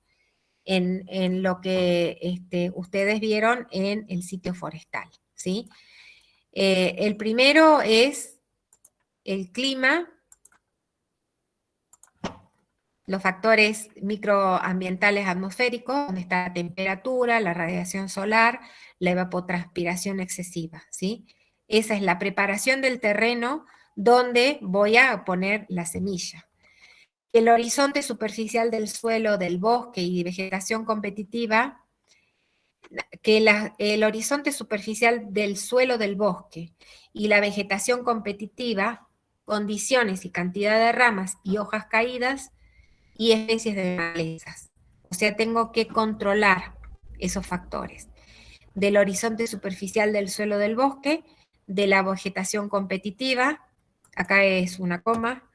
[SPEAKER 1] en lo que ustedes vieron en el sitio forestal, ¿sí? El primero es el clima, los factores microambientales atmosféricos, donde está la temperatura, la radiación solar, la evapotranspiración excesiva, ¿sí? Esa es la preparación del terreno donde voy a poner la semilla. El horizonte superficial del suelo, del bosque y vegetación competitiva, que el horizonte superficial del suelo del bosque y la vegetación competitiva, condiciones y cantidad de ramas y hojas caídas, y especies de malezas. O sea, tengo que controlar esos factores. Del horizonte superficial del suelo del bosque, de la vegetación competitiva, acá es una coma,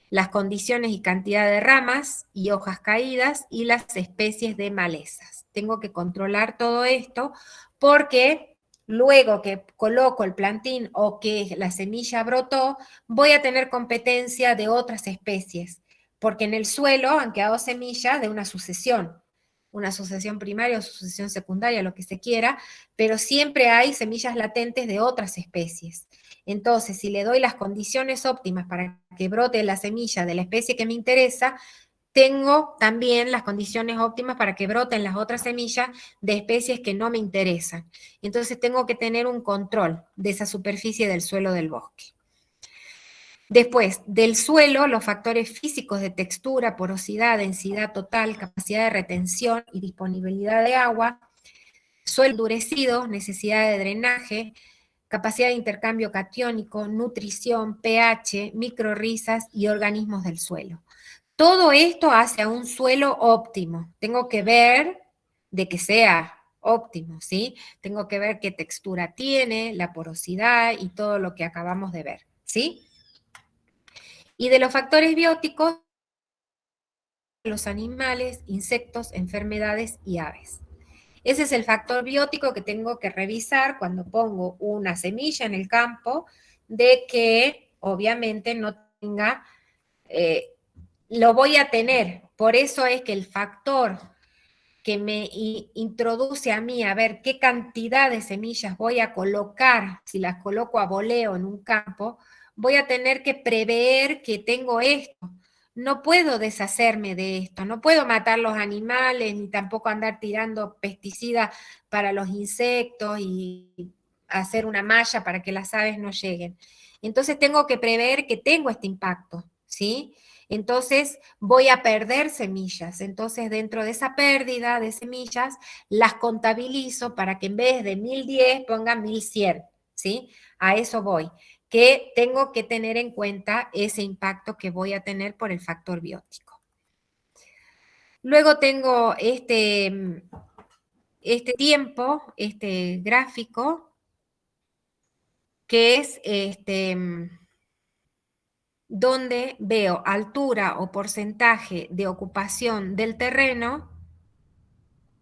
[SPEAKER 1] las condiciones y cantidad de ramas y hojas caídas y las especies de malezas. Tengo que controlar todo esto porque luego que coloco el plantín o que la semilla brotó, voy a tener competencia de otras especies, porque en el suelo han quedado semillas de una sucesión primaria o sucesión secundaria, lo que se quiera, pero siempre hay semillas latentes de otras especies. Entonces, si le doy las condiciones óptimas para que brote la semilla de la especie que me interesa, tengo también las condiciones óptimas para que broten las otras semillas de especies que no me interesan. Entonces, tengo que tener un control de esa superficie del suelo del bosque. Después, del suelo, los factores físicos de textura, porosidad, densidad total, capacidad de retención y disponibilidad de agua, suelo endurecido, necesidad de drenaje, capacidad de intercambio catiónico, nutrición, pH, microrrizas y organismos del suelo. Todo esto hace a un suelo óptimo. Tengo que ver de que sea óptimo, ¿sí? Tengo que ver qué textura tiene, la porosidad y todo lo que acabamos de ver, ¿sí? Y de los factores bióticos, los animales, insectos, enfermedades y aves. Ese es el factor biótico que tengo que revisar cuando pongo una semilla en el campo, de que obviamente no tenga, lo voy a tener. Por eso es que el factor que me introduce a mí a ver qué cantidad de semillas voy a colocar, si las coloco a voleo en un campo, voy a tener que prever que tengo esto. No puedo deshacerme de esto, no puedo matar los animales, ni tampoco andar tirando pesticidas para los insectos y hacer una malla para que las aves no lleguen. Entonces tengo que prever que tengo este impacto, ¿sí? Entonces voy a perder semillas. Entonces dentro de esa pérdida de semillas, las contabilizo para que en vez de 1010 ponga 1100, ¿sí? A eso voy, que tengo que tener en cuenta ese impacto que voy a tener por el factor biótico. Luego tengo este tiempo, este gráfico, que es donde veo altura o porcentaje de ocupación del terreno,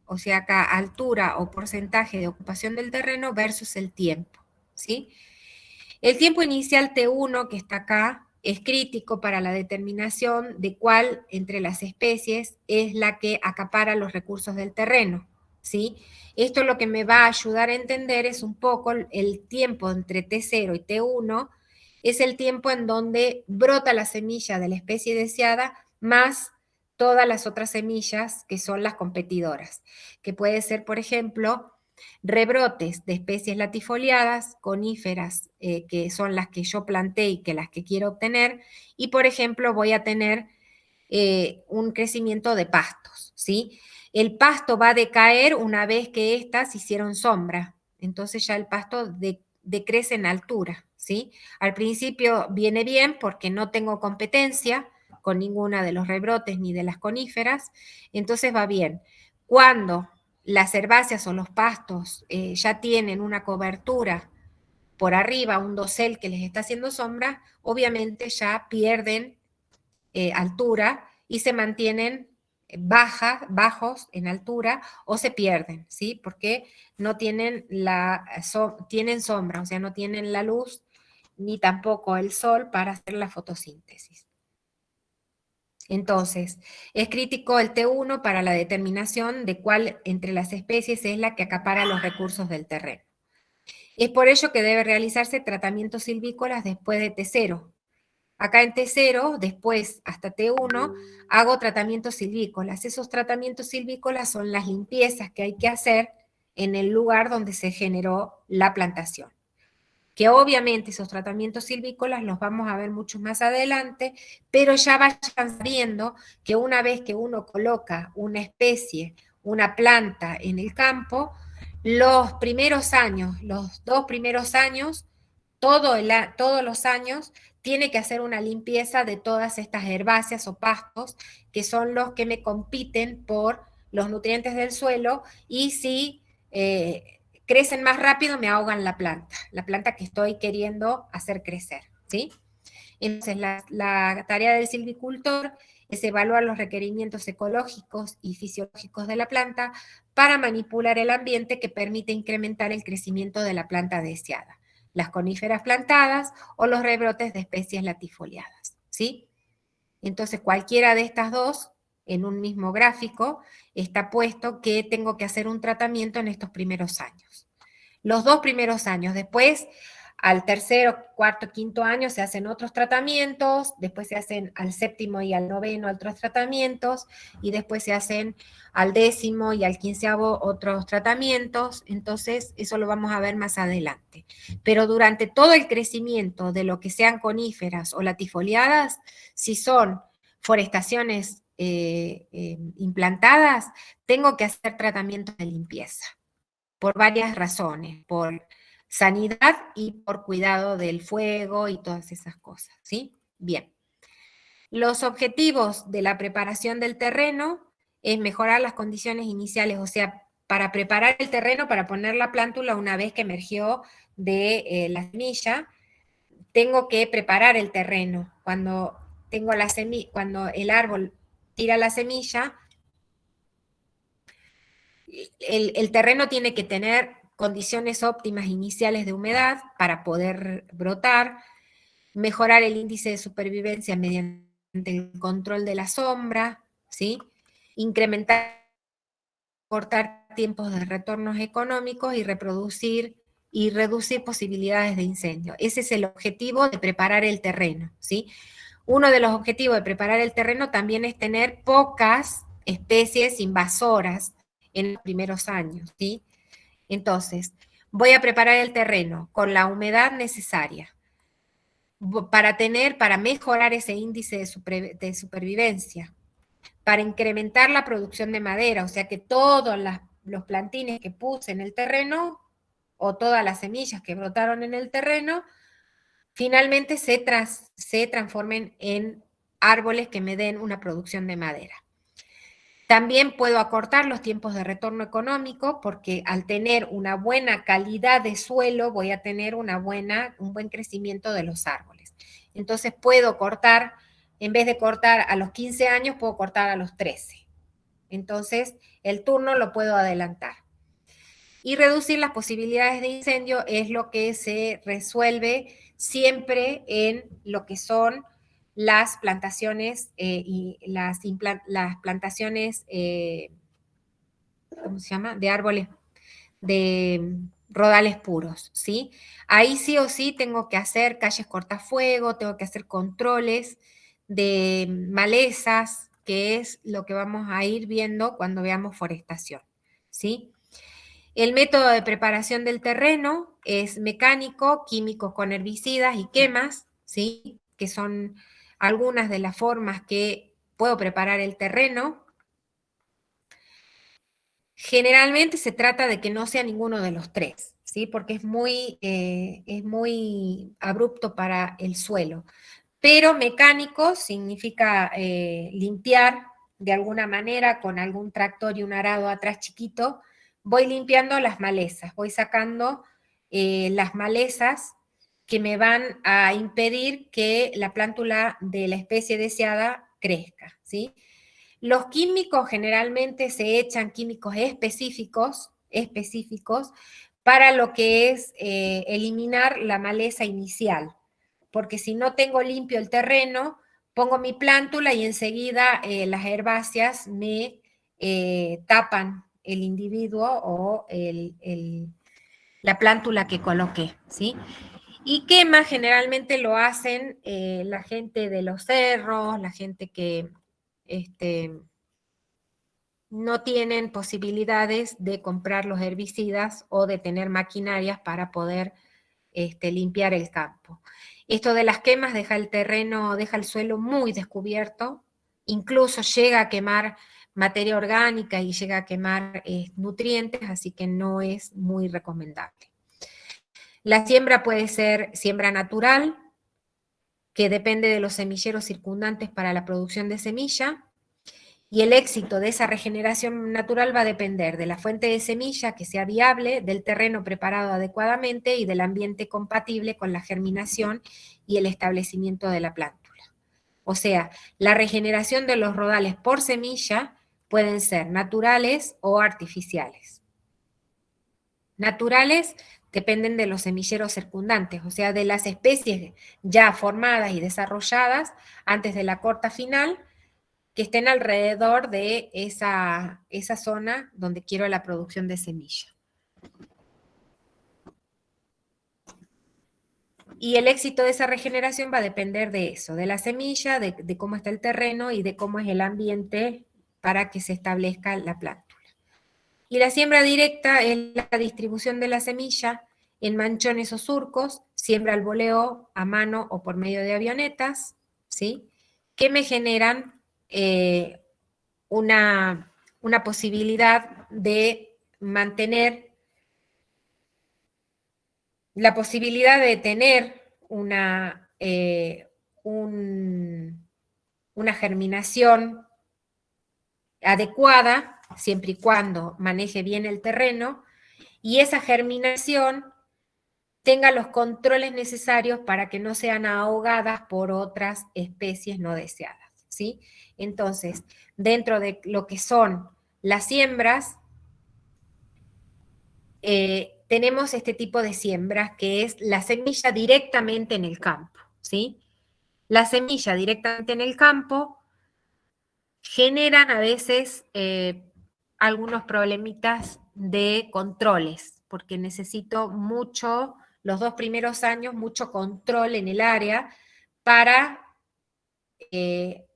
[SPEAKER 1] o sea, acá altura o porcentaje de ocupación del terreno versus el tiempo, ¿sí? El tiempo inicial T1, que está acá, es crítico para la determinación de cuál entre las especies es la que acapara los recursos del terreno, ¿sí? Esto lo que me va a ayudar a entender es un poco el tiempo entre T0 y T1, es el tiempo en donde brota la semilla de la especie deseada más todas las otras semillas que son las competidoras, que puede ser, por ejemplo, rebrotes de especies latifoliadas, coníferas, que son las que yo planté y que las que quiero obtener, y por ejemplo voy a tener un crecimiento de pastos, ¿sí? El pasto va a decaer una vez que éstas hicieron sombra, entonces ya el pasto decrece en altura, ¿sí? Al principio viene bien porque no tengo competencia con ninguna de los rebrotes ni de las coníferas, entonces va bien. Cuando las herbáceas o los pastos ya tienen una cobertura por arriba, un dosel que les está haciendo sombra, obviamente ya pierden altura y se mantienen bajos en altura o se pierden, ¿sí? Porque no tienen tienen sombra, o sea, no tienen la luz ni tampoco el sol para hacer la fotosíntesis. Entonces, es crítico el T1 para la determinación de cuál entre las especies es la que acapara los recursos del terreno. Es por ello que debe realizarse tratamientos silvícolas después de T0. Acá en T0, después hasta T1, hago tratamientos silvícolas. Esos tratamientos silvícolas son las limpiezas que hay que hacer en el lugar donde se generó la plantación. Que obviamente esos tratamientos silvícolas los vamos a ver mucho más adelante, pero ya vayan sabiendo que una vez que uno coloca una especie, una planta en el campo, los primeros años, los 2 primeros años, todos los años, tiene que hacer una limpieza de todas estas herbáceas o pastos que son los que me compiten por los nutrientes del suelo y si crecen más rápido me ahogan la planta que estoy queriendo hacer crecer, ¿sí? Entonces, la tarea del silvicultor es evaluar los requerimientos ecológicos y fisiológicos de la planta para manipular el ambiente que permite incrementar el crecimiento de la planta deseada, las coníferas plantadas o los rebrotes de especies latifoliadas, ¿sí? Entonces, cualquiera de estas dos, en un mismo gráfico, está puesto que tengo que hacer un tratamiento en estos primeros años. Los 2 primeros años, después al tercero, cuarto, quinto año se hacen otros tratamientos, después se hacen al séptimo y al noveno otros tratamientos, y después se hacen al 10º y al 15º otros tratamientos, entonces eso lo vamos a ver más adelante. Pero durante todo el crecimiento de lo que sean coníferas o latifoliadas, si son forestaciones implantadas, tengo que hacer tratamientos de limpieza por varias razones, por sanidad y por cuidado del fuego y todas esas cosas, ¿sí? Bien. Los objetivos de la preparación del terreno es mejorar las condiciones iniciales, o sea, para preparar el terreno, para poner la plántula una vez que emergió de la semilla, tengo que preparar el terreno. Cuando el árbol tira la semilla, el terreno tiene que tener condiciones óptimas iniciales de humedad para poder brotar, mejorar el índice de supervivencia mediante el control de la sombra, ¿sí? Incrementar, cortar tiempos de retornos económicos y reducir posibilidades de incendio. Ese es el objetivo de preparar el terreno, ¿sí? Uno de los objetivos de preparar el terreno también es tener pocas especies invasoras en los primeros años, ¿sí? Entonces, voy a preparar el terreno con la humedad necesaria para mejorar ese índice de supervivencia, para incrementar la producción de madera, o sea que todos los plantines que puse en el terreno o todas las semillas que brotaron en el terreno, finalmente se transformen en árboles que me den una producción de madera. También puedo acortar los tiempos de retorno económico porque al tener una buena calidad de suelo voy a tener un buen crecimiento de los árboles. Entonces puedo cortar, en vez de cortar a los 15 años, puedo cortar a los 13. Entonces el turno lo puedo adelantar. Y reducir las posibilidades de incendio es lo que se resuelve siempre en lo que son las plantaciones y las plantaciones, ¿cómo se llama? De árboles, de rodales puros, ¿sí? Ahí sí o sí tengo que hacer calles cortafuego, tengo que hacer controles de malezas, que es lo que vamos a ir viendo cuando veamos forestación, ¿sí? El método de preparación del terreno es mecánico, químico con herbicidas y quemas, ¿sí? Que son algunas de las formas que puedo preparar el terreno. Generalmente se trata de que no sea ninguno de los tres, ¿sí? Porque es muy abrupto para el suelo. Pero mecánico significa limpiar de alguna manera con algún tractor y un arado atrás chiquito. Voy limpiando las malezas, voy sacando las malezas que me van a impedir que la plántula de la especie deseada crezca, ¿sí? Los químicos generalmente se echan químicos específicos para lo que es eliminar la maleza inicial, porque si no tengo limpio el terreno, pongo mi plántula y enseguida las herbáceas me tapan el individuo o la plántula que coloqué, ¿sí? Y quema generalmente lo hacen la gente de los cerros, la gente que no tienen posibilidades de comprar los herbicidas o de tener maquinarias para poder limpiar el campo. Esto de las quemas deja el terreno, deja el suelo muy descubierto, incluso llega a quemar materia orgánica y llega a quemar nutrientes, así que no es muy recomendable. La siembra puede ser siembra natural, que depende de los semilleros circundantes para la producción de semilla, y el éxito de esa regeneración natural va a depender de la fuente de semilla que sea viable, del terreno preparado adecuadamente y del ambiente compatible con la germinación y el establecimiento de la plántula. O sea, la regeneración de los rodales por semilla pueden ser naturales o artificiales. Naturales dependen de los semilleros circundantes, o sea, de las especies ya formadas y desarrolladas antes de la corta final, que estén alrededor de esa zona donde quiero la producción de semilla. Y el éxito de esa regeneración va a depender de eso, de la semilla, de cómo está el terreno y de cómo es el ambiente para que se establezca la plántula. Y la siembra directa es la distribución de la semilla en manchones o surcos, siembra al voleo, a mano o por medio de avionetas, ¿sí? Que me generan una posibilidad de mantener, la posibilidad de tener una germinación adecuada, siempre y cuando maneje bien el terreno, y esa germinación tenga los controles necesarios para que no sean ahogadas por otras especies no deseadas, ¿sí? Entonces, dentro de lo que son las siembras, tenemos este tipo de siembras que es la semilla directamente en el campo, ¿sí? La semilla directamente en el campo generan a veces algunos problemitas de controles, porque necesito mucho, los 2 primeros años, mucho control en el área para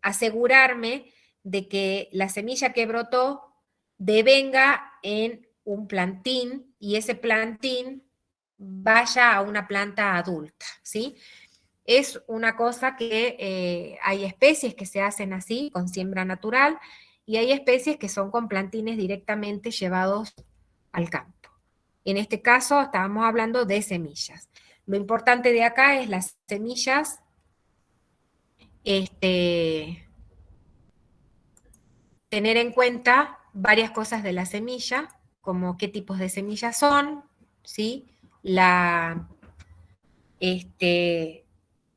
[SPEAKER 1] asegurarme de que la semilla que brotó devenga en un plantín y ese plantín vaya a una planta adulta, ¿sí? Es una cosa que hay especies que se hacen así, con siembra natural, y hay especies que son con plantines directamente llevados al campo. En este caso estábamos hablando de semillas. Lo importante de acá es las semillas tener en cuenta varias cosas de la semilla, como qué tipos de semillas son, ¿sí?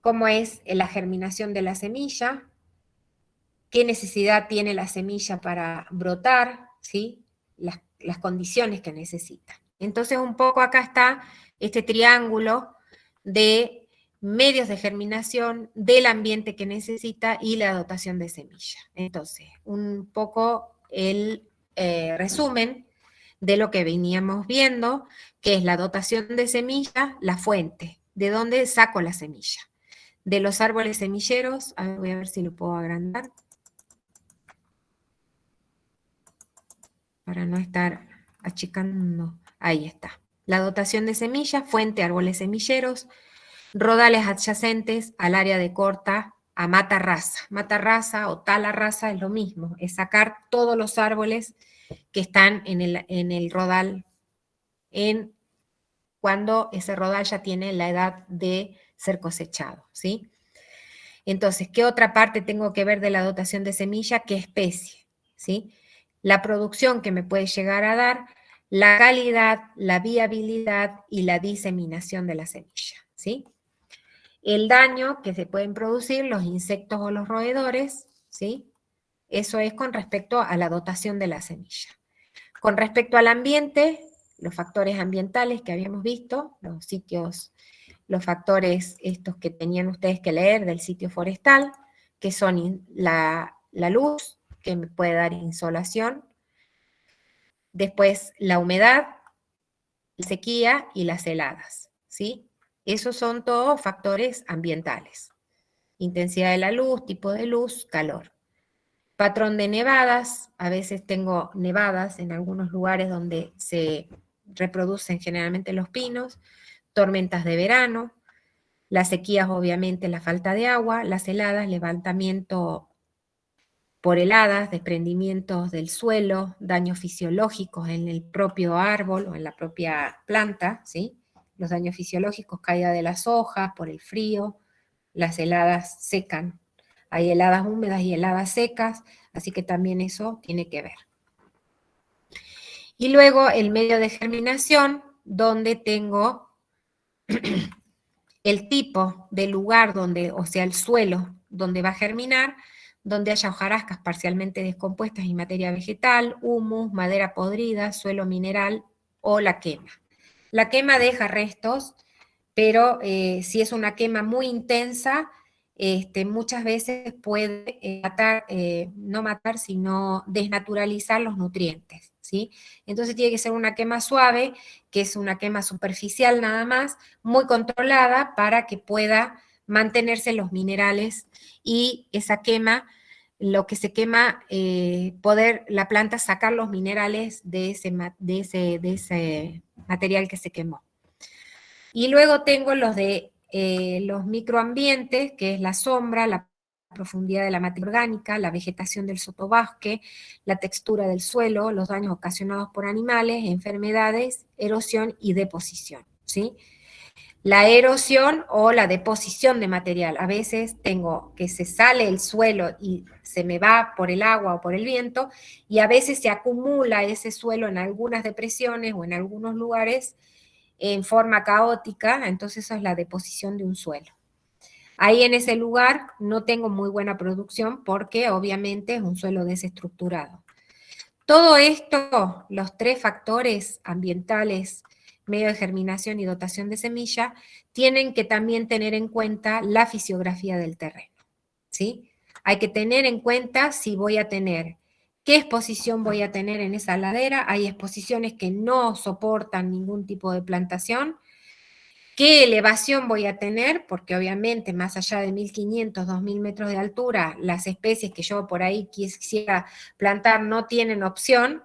[SPEAKER 1] Cómo es la germinación de la semilla, qué necesidad tiene la semilla para brotar, ¿sí? Las condiciones que necesita. Entonces, un poco acá está este triángulo de medios de germinación, del ambiente que necesita y la dotación de semilla. Entonces, un poco el resumen de lo que veníamos viendo, que es la dotación de semilla, la fuente, de dónde saco la semilla. De los árboles semilleros, a ver, voy a ver si lo puedo agrandar, para no estar achicando. Ahí está. La dotación de semillas, fuente, árboles semilleros, rodales adyacentes al área de corta, a mata rasa. Mata rasa o tala rasa es lo mismo, es sacar todos los árboles que están en el rodal cuando ese rodal ya tiene la edad de ser cosechado, ¿sí? Entonces, ¿qué otra parte tengo que ver de la dotación de semilla? ¿Qué especie? ¿Sí? La producción que me puede llegar a dar, la calidad, la viabilidad y la diseminación de la semilla, ¿sí? El daño que se pueden producir los insectos o los roedores, ¿sí? Eso es con respecto a la dotación de la semilla. Con respecto al ambiente, los factores ambientales que habíamos visto, los sitios, los factores estos que tenían ustedes que leer del sitio forestal, que son la luz, que me puede dar insolación, después la humedad, la sequía y las heladas, ¿sí? Esos son todos factores ambientales. Intensidad de la luz, tipo de luz, calor. Patrón de nevadas, a veces tengo nevadas en algunos lugares donde se reproducen generalmente los pinos, tormentas de verano, las sequías obviamente la falta de agua, las heladas, levantamiento por heladas, desprendimientos del suelo, daños fisiológicos en el propio árbol o en la propia planta, ¿sí? Los daños fisiológicos, caída de las hojas por el frío, las heladas secan. Hay heladas húmedas y heladas secas, así que también eso tiene que ver. Y luego el medio de germinación, donde tengo el tipo de lugar donde, o sea, el suelo donde va a germinar, donde haya hojarascas parcialmente descompuestas y materia vegetal, humus, madera podrida, suelo mineral o la quema. La quema deja restos, pero si es una quema muy intensa, muchas veces puede matar, no matar, sino desnaturalizar los nutrientes, ¿sí? Entonces tiene que ser una quema suave, que es una quema superficial nada más, muy controlada para que pueda mantenerse los minerales y esa quema, lo que se quema, poder la planta sacar los minerales de ese material que se quemó. Y luego tengo los de los microambientes, que es la sombra, la profundidad de la materia orgánica, la vegetación del sotobosque, la textura del suelo, los daños ocasionados por animales, enfermedades, erosión y deposición, ¿sí? La erosión o la deposición de material. A veces tengo que se sale el suelo y se me va por el agua o por el viento, y a veces se acumula ese suelo en algunas depresiones o en algunos lugares en forma caótica, entonces eso es la deposición de un suelo. Ahí en ese lugar no tengo muy buena producción porque obviamente es un suelo desestructurado. Todo esto, los tres factores ambientales, medio de germinación y dotación de semilla, tienen que también tener en cuenta la fisiografía del terreno, ¿sí? Hay que tener en cuenta si voy a tener, qué exposición voy a tener en esa ladera. Hay exposiciones que no soportan ningún tipo de plantación. ¿Qué elevación voy a tener? Porque obviamente más allá de 1500, 2000 metros de altura, las especies que yo por ahí quisiera plantar no tienen opción.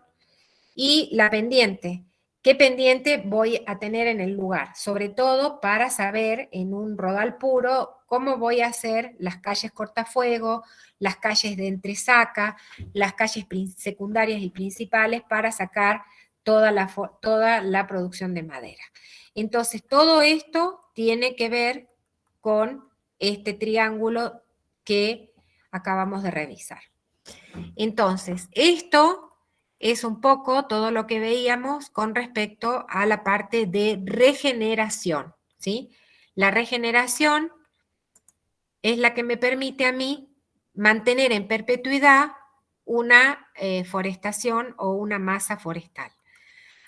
[SPEAKER 1] Y la pendiente. ¿Qué pendiente voy a tener en el lugar? Sobre todo para saber en un rodal puro cómo voy a hacer las calles cortafuego, las calles de entresaca, las calles secundarias y principales para sacar toda la producción de madera. Entonces, todo esto tiene que ver con este triángulo que acabamos de revisar. Entonces, esto es un poco todo lo que veíamos con respecto a la parte de regeneración, ¿sí? La regeneración es la que me permite a mí mantener en perpetuidad una forestación o una masa forestal.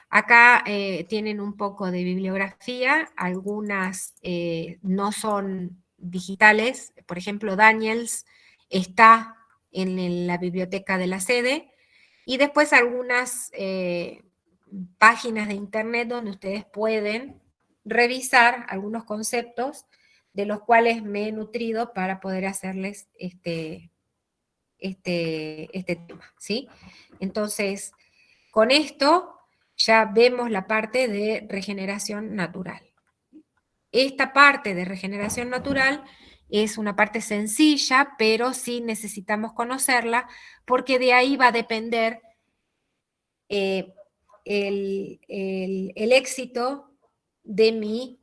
[SPEAKER 1] Acá tienen un poco de bibliografía, algunas no son digitales, por ejemplo, Daniels está en la biblioteca de la sede, y después algunas páginas de internet donde ustedes pueden revisar algunos conceptos de los cuales me he nutrido para poder hacerles este tema, ¿sí? Entonces, con esto ya vemos la parte de regeneración natural. Esta parte de regeneración natural es una parte sencilla, pero sí necesitamos conocerla porque de ahí va a depender el éxito de mi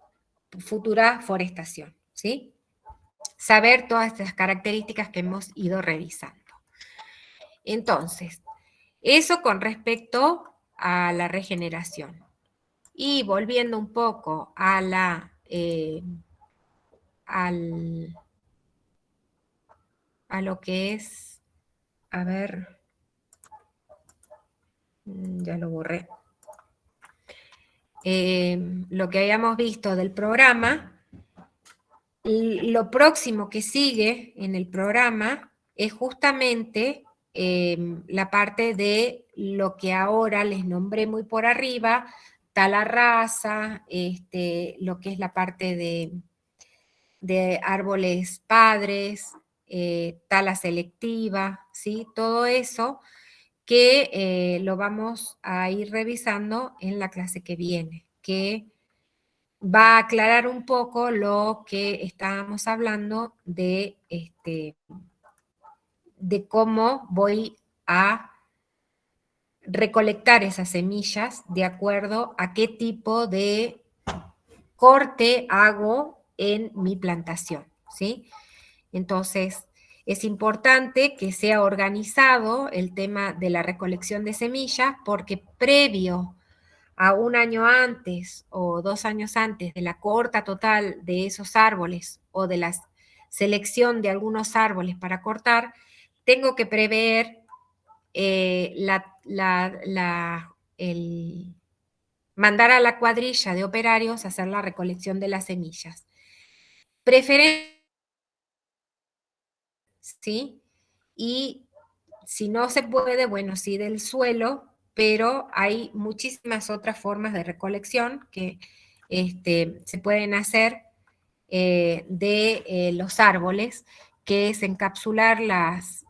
[SPEAKER 1] futura forestación, ¿sí? Saber todas estas características que hemos ido revisando. Entonces, eso con respecto a la regeneración. Y volviendo un poco a a lo que es, a ver, ya lo borré, lo que habíamos visto del programa, lo próximo que sigue en el programa es justamente la parte de lo que ahora les nombré muy por arriba, tala rasa, lo que es la parte de árboles padres, tala selectiva, ¿sí? Todo eso que lo vamos a ir revisando en la clase que viene, que va a aclarar un poco lo que estábamos hablando de cómo voy a recolectar esas semillas de acuerdo a qué tipo de corte hago en mi plantación, ¿sí? Entonces, es importante que sea organizado el tema de la recolección de semillas porque previo a un año antes o 2 años antes de la corta total de esos árboles o de la selección de algunos árboles para cortar, tengo que prever mandar a la cuadrilla de operarios a hacer la recolección de las semillas. Preferencia, ¿sí? Y si no se puede, bueno, sí del suelo, pero hay muchísimas otras formas de recolección que se pueden hacer de los árboles, que es encapsular las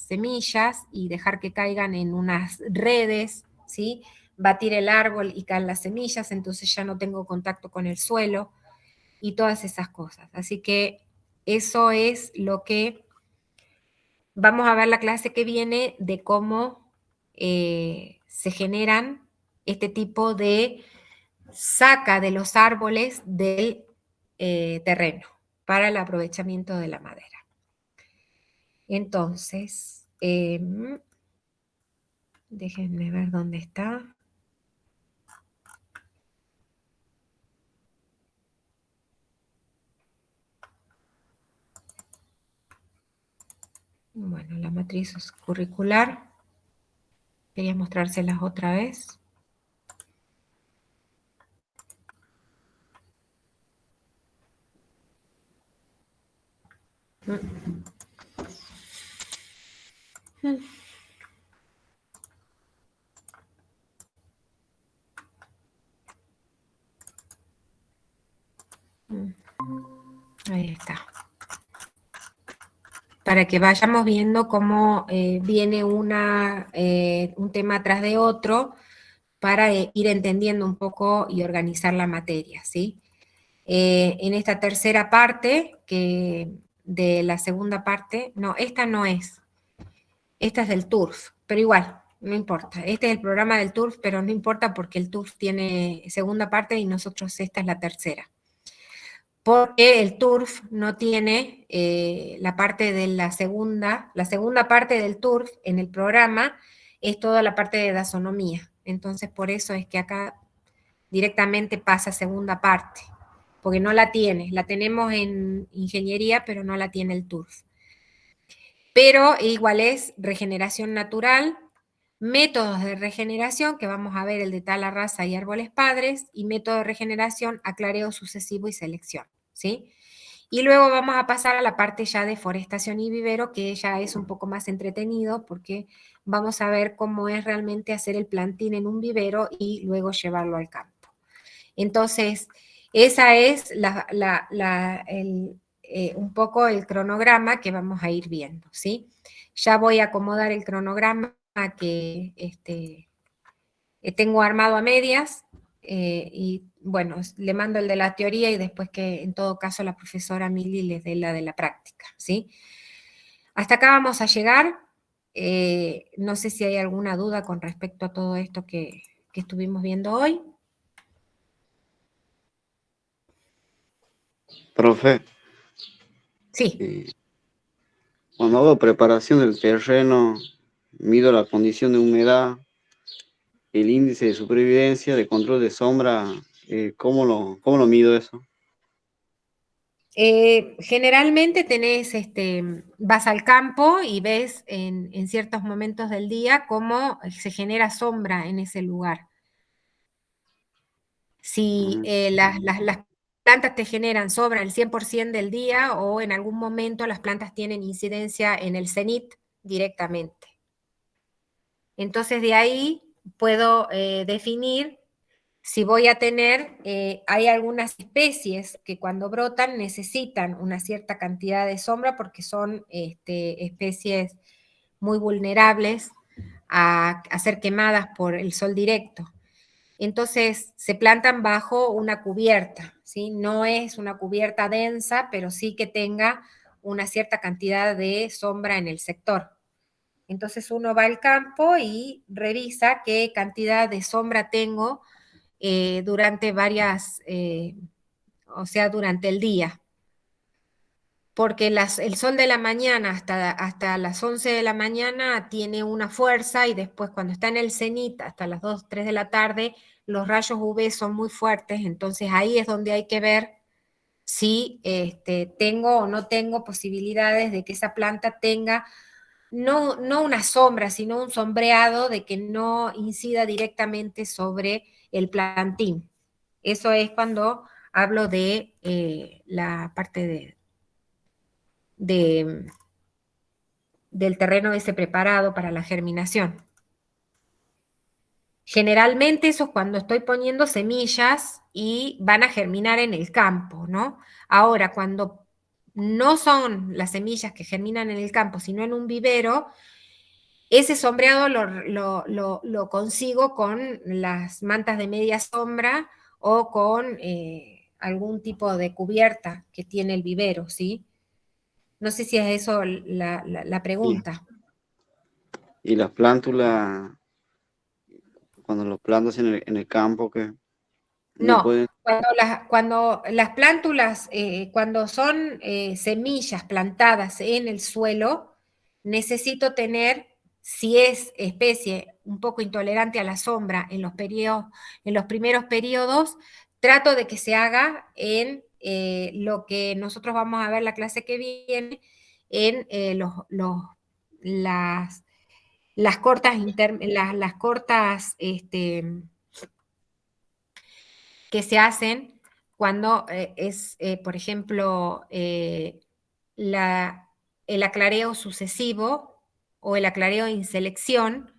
[SPEAKER 1] semillas y dejar que caigan en unas redes, ¿sí? Batir el árbol y caen las semillas, entonces ya no tengo contacto con el suelo y todas esas cosas. Así que eso es lo que vamos a ver la clase que viene de cómo se generan este tipo de saca de los árboles del terreno para el aprovechamiento de la madera. Entonces, déjenme ver dónde está. Bueno, la matriz curricular. Quería mostrárselas otra vez. Ahí está. Para que vayamos viendo cómo viene un tema tras de otro para ir entendiendo un poco y organizar la materia, ¿sí? En esta tercera parte, de la segunda parte, no, esta no es, esta es del TURF, pero igual, no importa. Este es el programa del TURF, pero no importa porque el TURF tiene segunda parte y nosotros esta es la tercera. porque el turf no tiene la parte de la segunda parte del turf en el programa es toda la parte de dasonomía. Entonces, por eso es que acá directamente pasa a segunda parte, porque no la tiene. La tenemos en ingeniería, pero no la tiene el turf. Pero igual es regeneración natural, métodos de regeneración, que vamos a ver el de tala rasa y árboles padres, y método de regeneración, aclareo sucesivo y selección, ¿sí? Y luego vamos a pasar a la parte ya de forestación y vivero, que ya es un poco más entretenido, porque vamos a ver cómo es realmente hacer el plantín en un vivero y luego llevarlo al campo. Entonces, esa es un poco el cronograma que vamos a ir viendo, ¿sí? Ya voy a acomodar el cronograma que tengo armado a medias, y bueno, le mando el de la teoría y después que en todo caso la profesora Mili les dé la de la práctica, ¿sí? Hasta acá vamos a llegar. No sé si hay alguna duda con respecto a todo esto que estuvimos viendo hoy.
[SPEAKER 2] Profe,
[SPEAKER 1] Sí.
[SPEAKER 2] eh, cuando hago preparación del terreno, mido la condición de humedad, el índice de supervivencia, de control de sombra, cómo lo mido eso?
[SPEAKER 1] Generalmente vas al campo y ves en ciertos momentos del día cómo se genera sombra en ese lugar. Si
[SPEAKER 2] Mm,
[SPEAKER 1] las plantas te generan sombra el 100% del día o en algún momento las plantas tienen incidencia en el cenit directamente. Entonces de ahí puedo definir si voy a tener, hay algunas especies que cuando brotan necesitan una cierta cantidad de sombra porque son especies muy vulnerables a ser quemadas por el sol directo. Entonces se plantan bajo una cubierta, ¿sí? No es una cubierta densa, pero sí que tenga una cierta cantidad de sombra en el sector. Entonces uno va al campo y revisa qué cantidad de sombra tengo durante o sea, durante el día. Porque el sol de la mañana hasta las 11 de la mañana tiene una fuerza y después cuando está en el cenit hasta las 2, 3 de la tarde, los rayos UV son muy fuertes, entonces ahí es donde hay que ver si tengo o no tengo posibilidades de que esa planta tenga no una sombra, sino un sombreado de que no incida directamente sobre el plantín. Eso es cuando hablo de la parte de, del terreno ese preparado para la germinación. Generalmente eso es cuando estoy poniendo semillas y van a germinar en el campo, ¿no? Ahora, cuando no son las semillas que germinan en el campo, sino en un vivero, ese sombreado lo consigo con las mantas de media sombra o con algún tipo de cubierta que tiene el vivero, ¿sí? No sé si es eso la
[SPEAKER 2] y,
[SPEAKER 1] pregunta.
[SPEAKER 2] y las plántulas, cuando los plantas en el campo, que no
[SPEAKER 1] No,
[SPEAKER 2] pueden.
[SPEAKER 1] cuando las plántulas, cuando son semillas plantadas en el suelo, necesito tener, si es especie un poco intolerante a la sombra en los primeros periodos, trato de que se haga en lo que nosotros vamos a ver la clase que viene, en las, las cortas que se hacen cuando por ejemplo, el aclareo sucesivo o el aclareo en selección.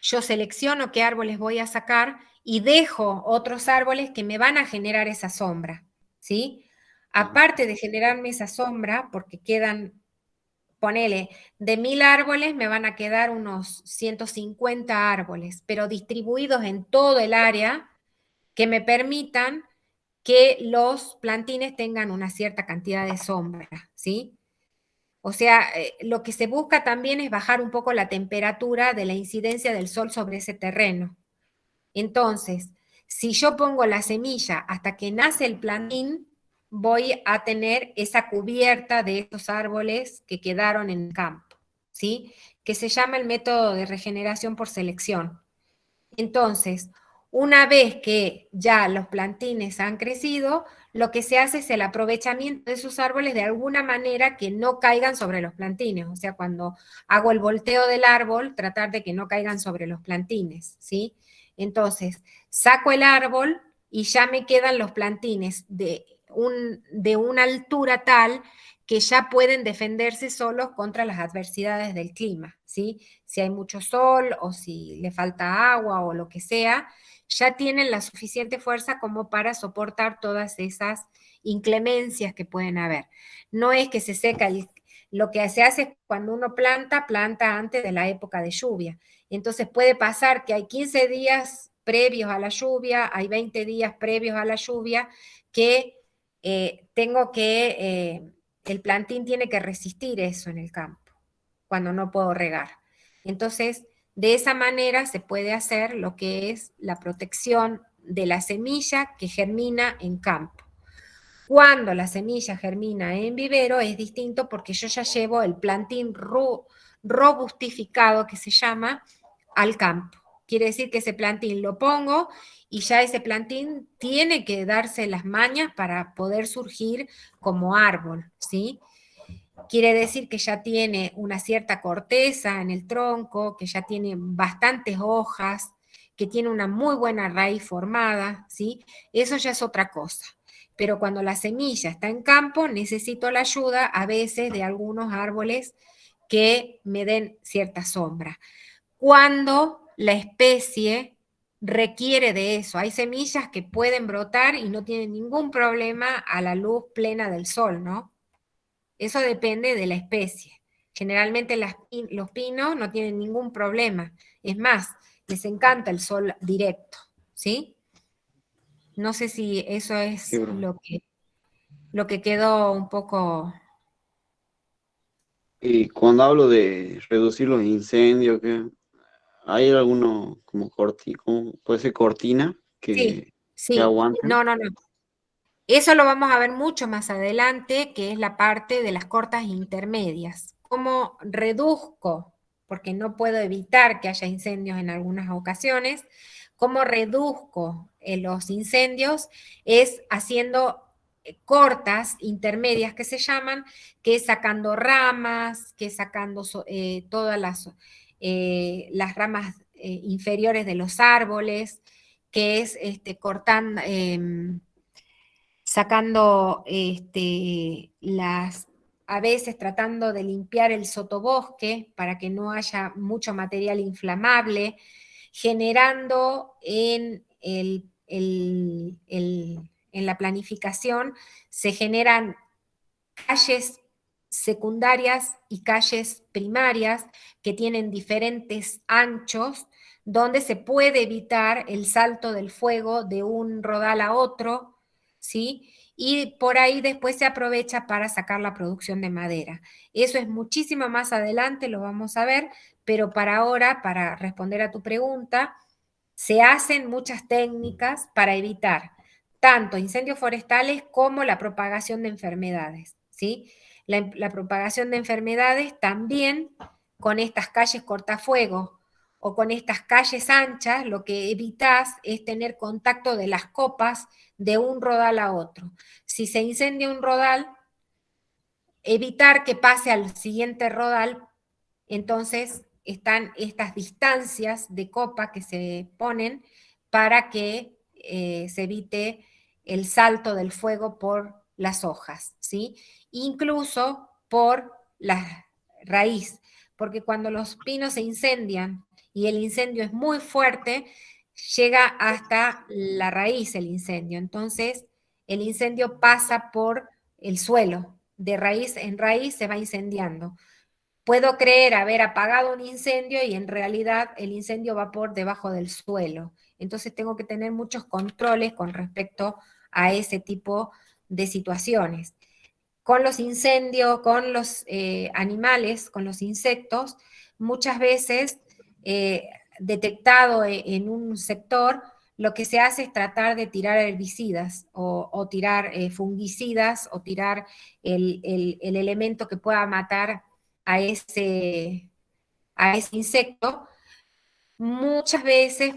[SPEAKER 1] Yo selecciono qué árboles voy a sacar y dejo otros árboles que me van a generar esa sombra, ¿sí? Aparte de generarme esa sombra, porque quedan, ponele, de 1000 árboles me van a quedar unos 150 árboles, pero distribuidos en todo el área que me permitan que los plantines tengan una cierta cantidad de sombra, ¿sí? O sea, lo que se busca también es bajar un poco la temperatura de la incidencia del sol sobre ese terreno. Entonces, si yo pongo la semilla hasta que nace el plantín, voy a tener esa cubierta de estos árboles que quedaron en el campo, ¿sí? Que se llama el método de regeneración por selección. Entonces, una vez que ya los plantines han crecido, lo que se hace es el aprovechamiento de esos árboles de alguna manera que no caigan sobre los plantines. O sea, cuando hago el volteo del árbol, tratar de que no caigan sobre los plantines, ¿sí? Entonces, saco el árbol y ya me quedan los plantines de una altura tal que ya pueden defenderse solos contra las adversidades del clima, ¿sí? Si hay mucho sol o si le falta agua o lo que sea, ya tienen la suficiente fuerza como para soportar todas esas inclemencias que pueden haber. No es que se seca, lo que se hace es cuando uno planta, planta antes de la época de lluvia. Entonces puede pasar que hay 15 días previos a la lluvia, hay 20 días previos a la lluvia, que el plantín tiene que resistir eso en el campo, cuando no puedo regar. Entonces, de esa manera se puede hacer lo que es la protección de la semilla que germina en campo. Cuando la semilla germina en vivero es distinto porque yo ya llevo el plantín robustificado, que se llama, al campo. Quiere decir que ese plantín lo pongo y ya ese plantín tiene que darse las mañas para poder surgir como árbol, ¿sí? Quiere decir que ya tiene una cierta corteza en el tronco, que ya tiene bastantes hojas, que tiene una muy buena raíz formada, ¿sí? Eso ya es otra cosa. Pero cuando la semilla está en campo, necesito la ayuda a veces de algunos árboles que me den cierta sombra. Cuando la especie requiere de eso, hay semillas que pueden brotar y no tienen ningún problema a la luz plena del sol, ¿no? Eso depende de la especie. Generalmente los pinos no tienen ningún problema. Es más, les encanta el sol directo, ¿sí? No sé si eso
[SPEAKER 2] Sí,
[SPEAKER 1] es
[SPEAKER 2] bro.
[SPEAKER 1] lo que quedó un poco...
[SPEAKER 2] Y cuando hablo de reducir los incendios, ¿qué? ¿Hay alguno como como puede ser cortina
[SPEAKER 1] Sí,
[SPEAKER 2] que
[SPEAKER 1] sí.
[SPEAKER 2] aguanten?
[SPEAKER 1] No, no, no. Eso lo vamos a ver mucho más adelante, que es la parte de las cortas intermedias. ¿Cómo reduzco? Porque no puedo evitar que haya incendios en algunas ocasiones. ¿Cómo reduzco los incendios? Es haciendo cortas intermedias que se llaman, que es sacando ramas, que es sacando todas las ramas inferiores de los árboles, que es cortando sacando a veces tratando de limpiar el sotobosque para que no haya mucho material inflamable, generando en la planificación, se generan calles secundarias y calles primarias que tienen diferentes anchos, donde se puede evitar el salto del fuego de un rodal a otro, ¿sí? Y por ahí después se aprovecha para sacar la producción de madera. Eso es muchísimo más adelante, lo vamos a ver, pero para ahora, para responder a tu pregunta, se hacen muchas técnicas para evitar tanto incendios forestales como la propagación de enfermedades, ¿sí? La propagación de enfermedades también con estas calles cortafuegos o con estas calles anchas, lo que evitas es tener contacto de las copas de un rodal a otro. Si se incendia un rodal, evitar que pase al siguiente rodal, entonces están estas distancias de copa que se ponen para que se evite el salto del fuego por las hojas, ¿sí? Incluso por la raíz, porque cuando los pinos se incendian y el incendio es muy fuerte, llega hasta la raíz el incendio. Entonces, el incendio pasa por el suelo, de raíz en raíz se va incendiando. Puedo creer haber apagado un incendio y en realidad el incendio va por debajo del suelo. Entonces tengo que tener muchos controles con respecto a ese tipo de situaciones. Con los incendios, con los animales, con los insectos, muchas veces detectado en un sector, lo que se hace es tratar de tirar herbicidas o tirar fungicidas o tirar el elemento que pueda matar a ese insecto, muchas veces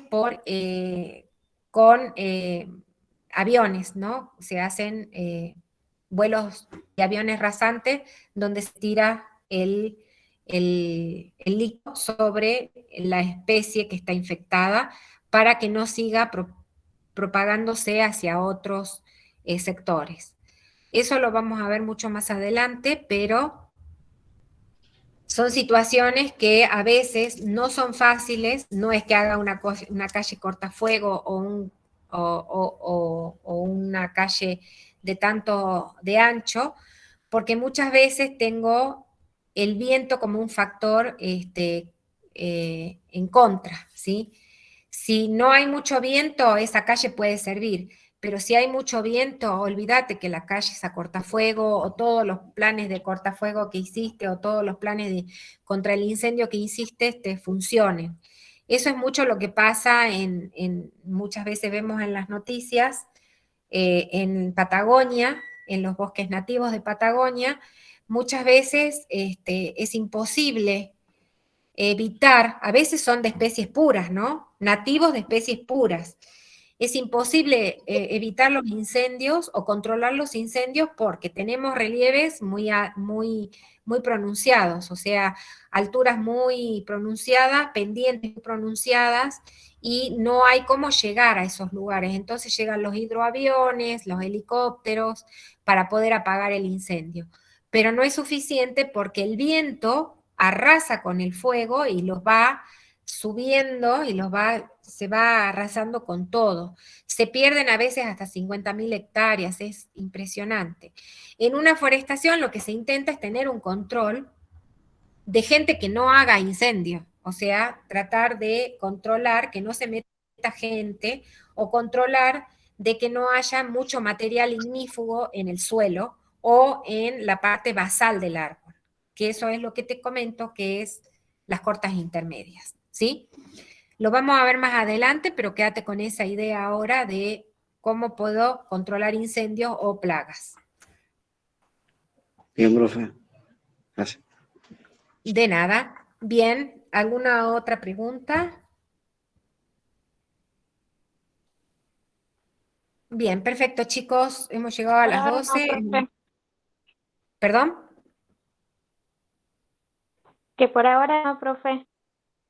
[SPEAKER 1] con aviones, ¿no? Se hacen vuelos de aviones rasantes donde se tira el líquido sobre la especie que está infectada para que no siga propagándose hacia otros sectores. Eso lo vamos a ver mucho más adelante, pero son situaciones que a veces no son fáciles, no es que haga una calle cortafuego o una calle de tanto de ancho, porque muchas veces tengo el viento como un factor en contra, ¿sí? Si no hay mucho viento, esa calle puede servir, pero si hay mucho viento, olvídate que la calle es a cortafuego o todos los planes de cortafuego que hiciste o todos los planes contra el incendio que hiciste te funcionen. Eso es mucho lo que pasa muchas veces vemos en las noticias, en Patagonia, en los bosques nativos de Patagonia, muchas veces es imposible evitar, a veces son de especies puras, ¿no? Nativos de especies puras. Es imposible evitar los incendios o controlar los incendios porque tenemos relieves muy pronunciados, o sea, alturas muy pronunciadas, pendientes muy pronunciadas, y no hay cómo llegar a esos lugares. Entonces llegan los hidroaviones, los helicópteros, para poder apagar el incendio. Pero no es suficiente porque el viento arrasa con el fuego y los va subiendo y se va arrasando con todo. Se pierden a veces hasta 50.000 hectáreas, es impresionante. En una forestación lo que se intenta es tener un control de gente que no haga incendio, o sea, tratar de controlar que no se meta gente o controlar de que no haya mucho material ignífugo en el suelo o en la parte basal del árbol, que eso es lo que te comento, que es las cortas intermedias, ¿sí? Lo vamos a ver más adelante, pero quédate con esa idea ahora de cómo puedo controlar incendios o plagas.
[SPEAKER 2] Bien, profe. Gracias.
[SPEAKER 1] De nada. Bien, ¿alguna otra pregunta? Bien, perfecto, chicos. Hemos llegado a
[SPEAKER 3] Por
[SPEAKER 1] las
[SPEAKER 3] ahora no,
[SPEAKER 1] 12.
[SPEAKER 3] profe.
[SPEAKER 1] ¿Perdón?
[SPEAKER 3] Que por ahora no, profe.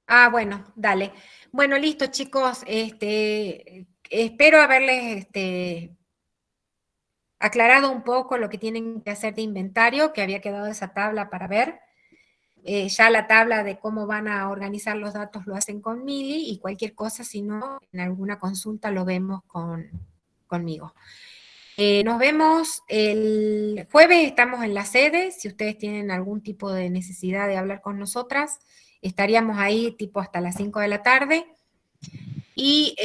[SPEAKER 1] Ah, bueno, dale. Bueno, listo, chicos. Espero haberles aclarado un poco lo que tienen que hacer de inventario, que había quedado esa tabla para ver. Ya la tabla de cómo van a organizar los datos lo hacen con Mili, y cualquier cosa, si no, en alguna consulta lo vemos conmigo. Nos vemos el jueves, estamos en la sede. Si ustedes tienen algún tipo de necesidad de hablar con nosotras, estaríamos ahí tipo hasta las 5 de la tarde. Y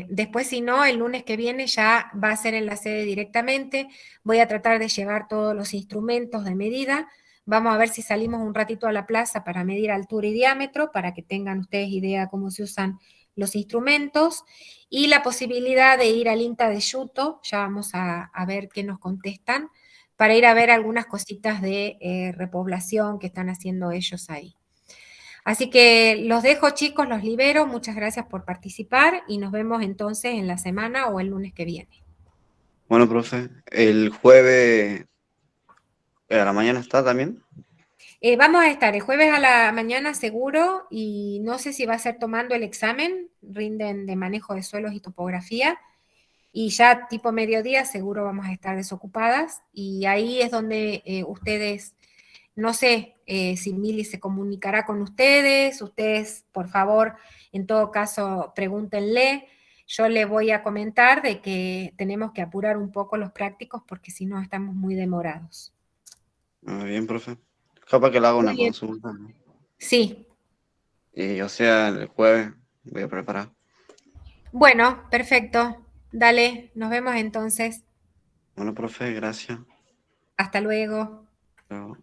[SPEAKER 1] después, si no, el lunes que viene ya va a ser en la sede directamente. Voy a tratar de llevar todos los instrumentos de medida. Vamos a ver si salimos un ratito a la plaza para medir altura y diámetro, para que tengan ustedes idea cómo se usan los instrumentos. Y la posibilidad de ir al INTA de Yuto, ya vamos a ver qué nos contestan, para ir a ver algunas cositas de repoblación que están haciendo ellos ahí. Así que los dejo, chicos, los libero. Muchas gracias por participar y nos vemos entonces en la semana o el lunes que viene.
[SPEAKER 2] Bueno, profe, el jueves a la mañana está también.
[SPEAKER 1] Vamos a estar el jueves a la mañana seguro, y no sé si va a ser tomando el examen, rinden de manejo de suelos y topografía, y ya tipo mediodía seguro vamos a estar desocupadas, y ahí es donde ustedes, no sé si Mili se comunicará con ustedes por favor, en todo caso pregúntenle. Yo le voy a comentar de que tenemos que apurar un poco los prácticos porque si no estamos muy demorados.
[SPEAKER 2] Ah, bien, profe. Capaz que le haga
[SPEAKER 1] Muy
[SPEAKER 2] una
[SPEAKER 1] bien.
[SPEAKER 2] consulta, ¿no?
[SPEAKER 1] Sí.
[SPEAKER 2] Y o sea, el jueves voy a preparar.
[SPEAKER 1] Bueno, perfecto. Dale, nos vemos entonces.
[SPEAKER 2] Bueno, profe, gracias.
[SPEAKER 1] Hasta luego.
[SPEAKER 2] Chao.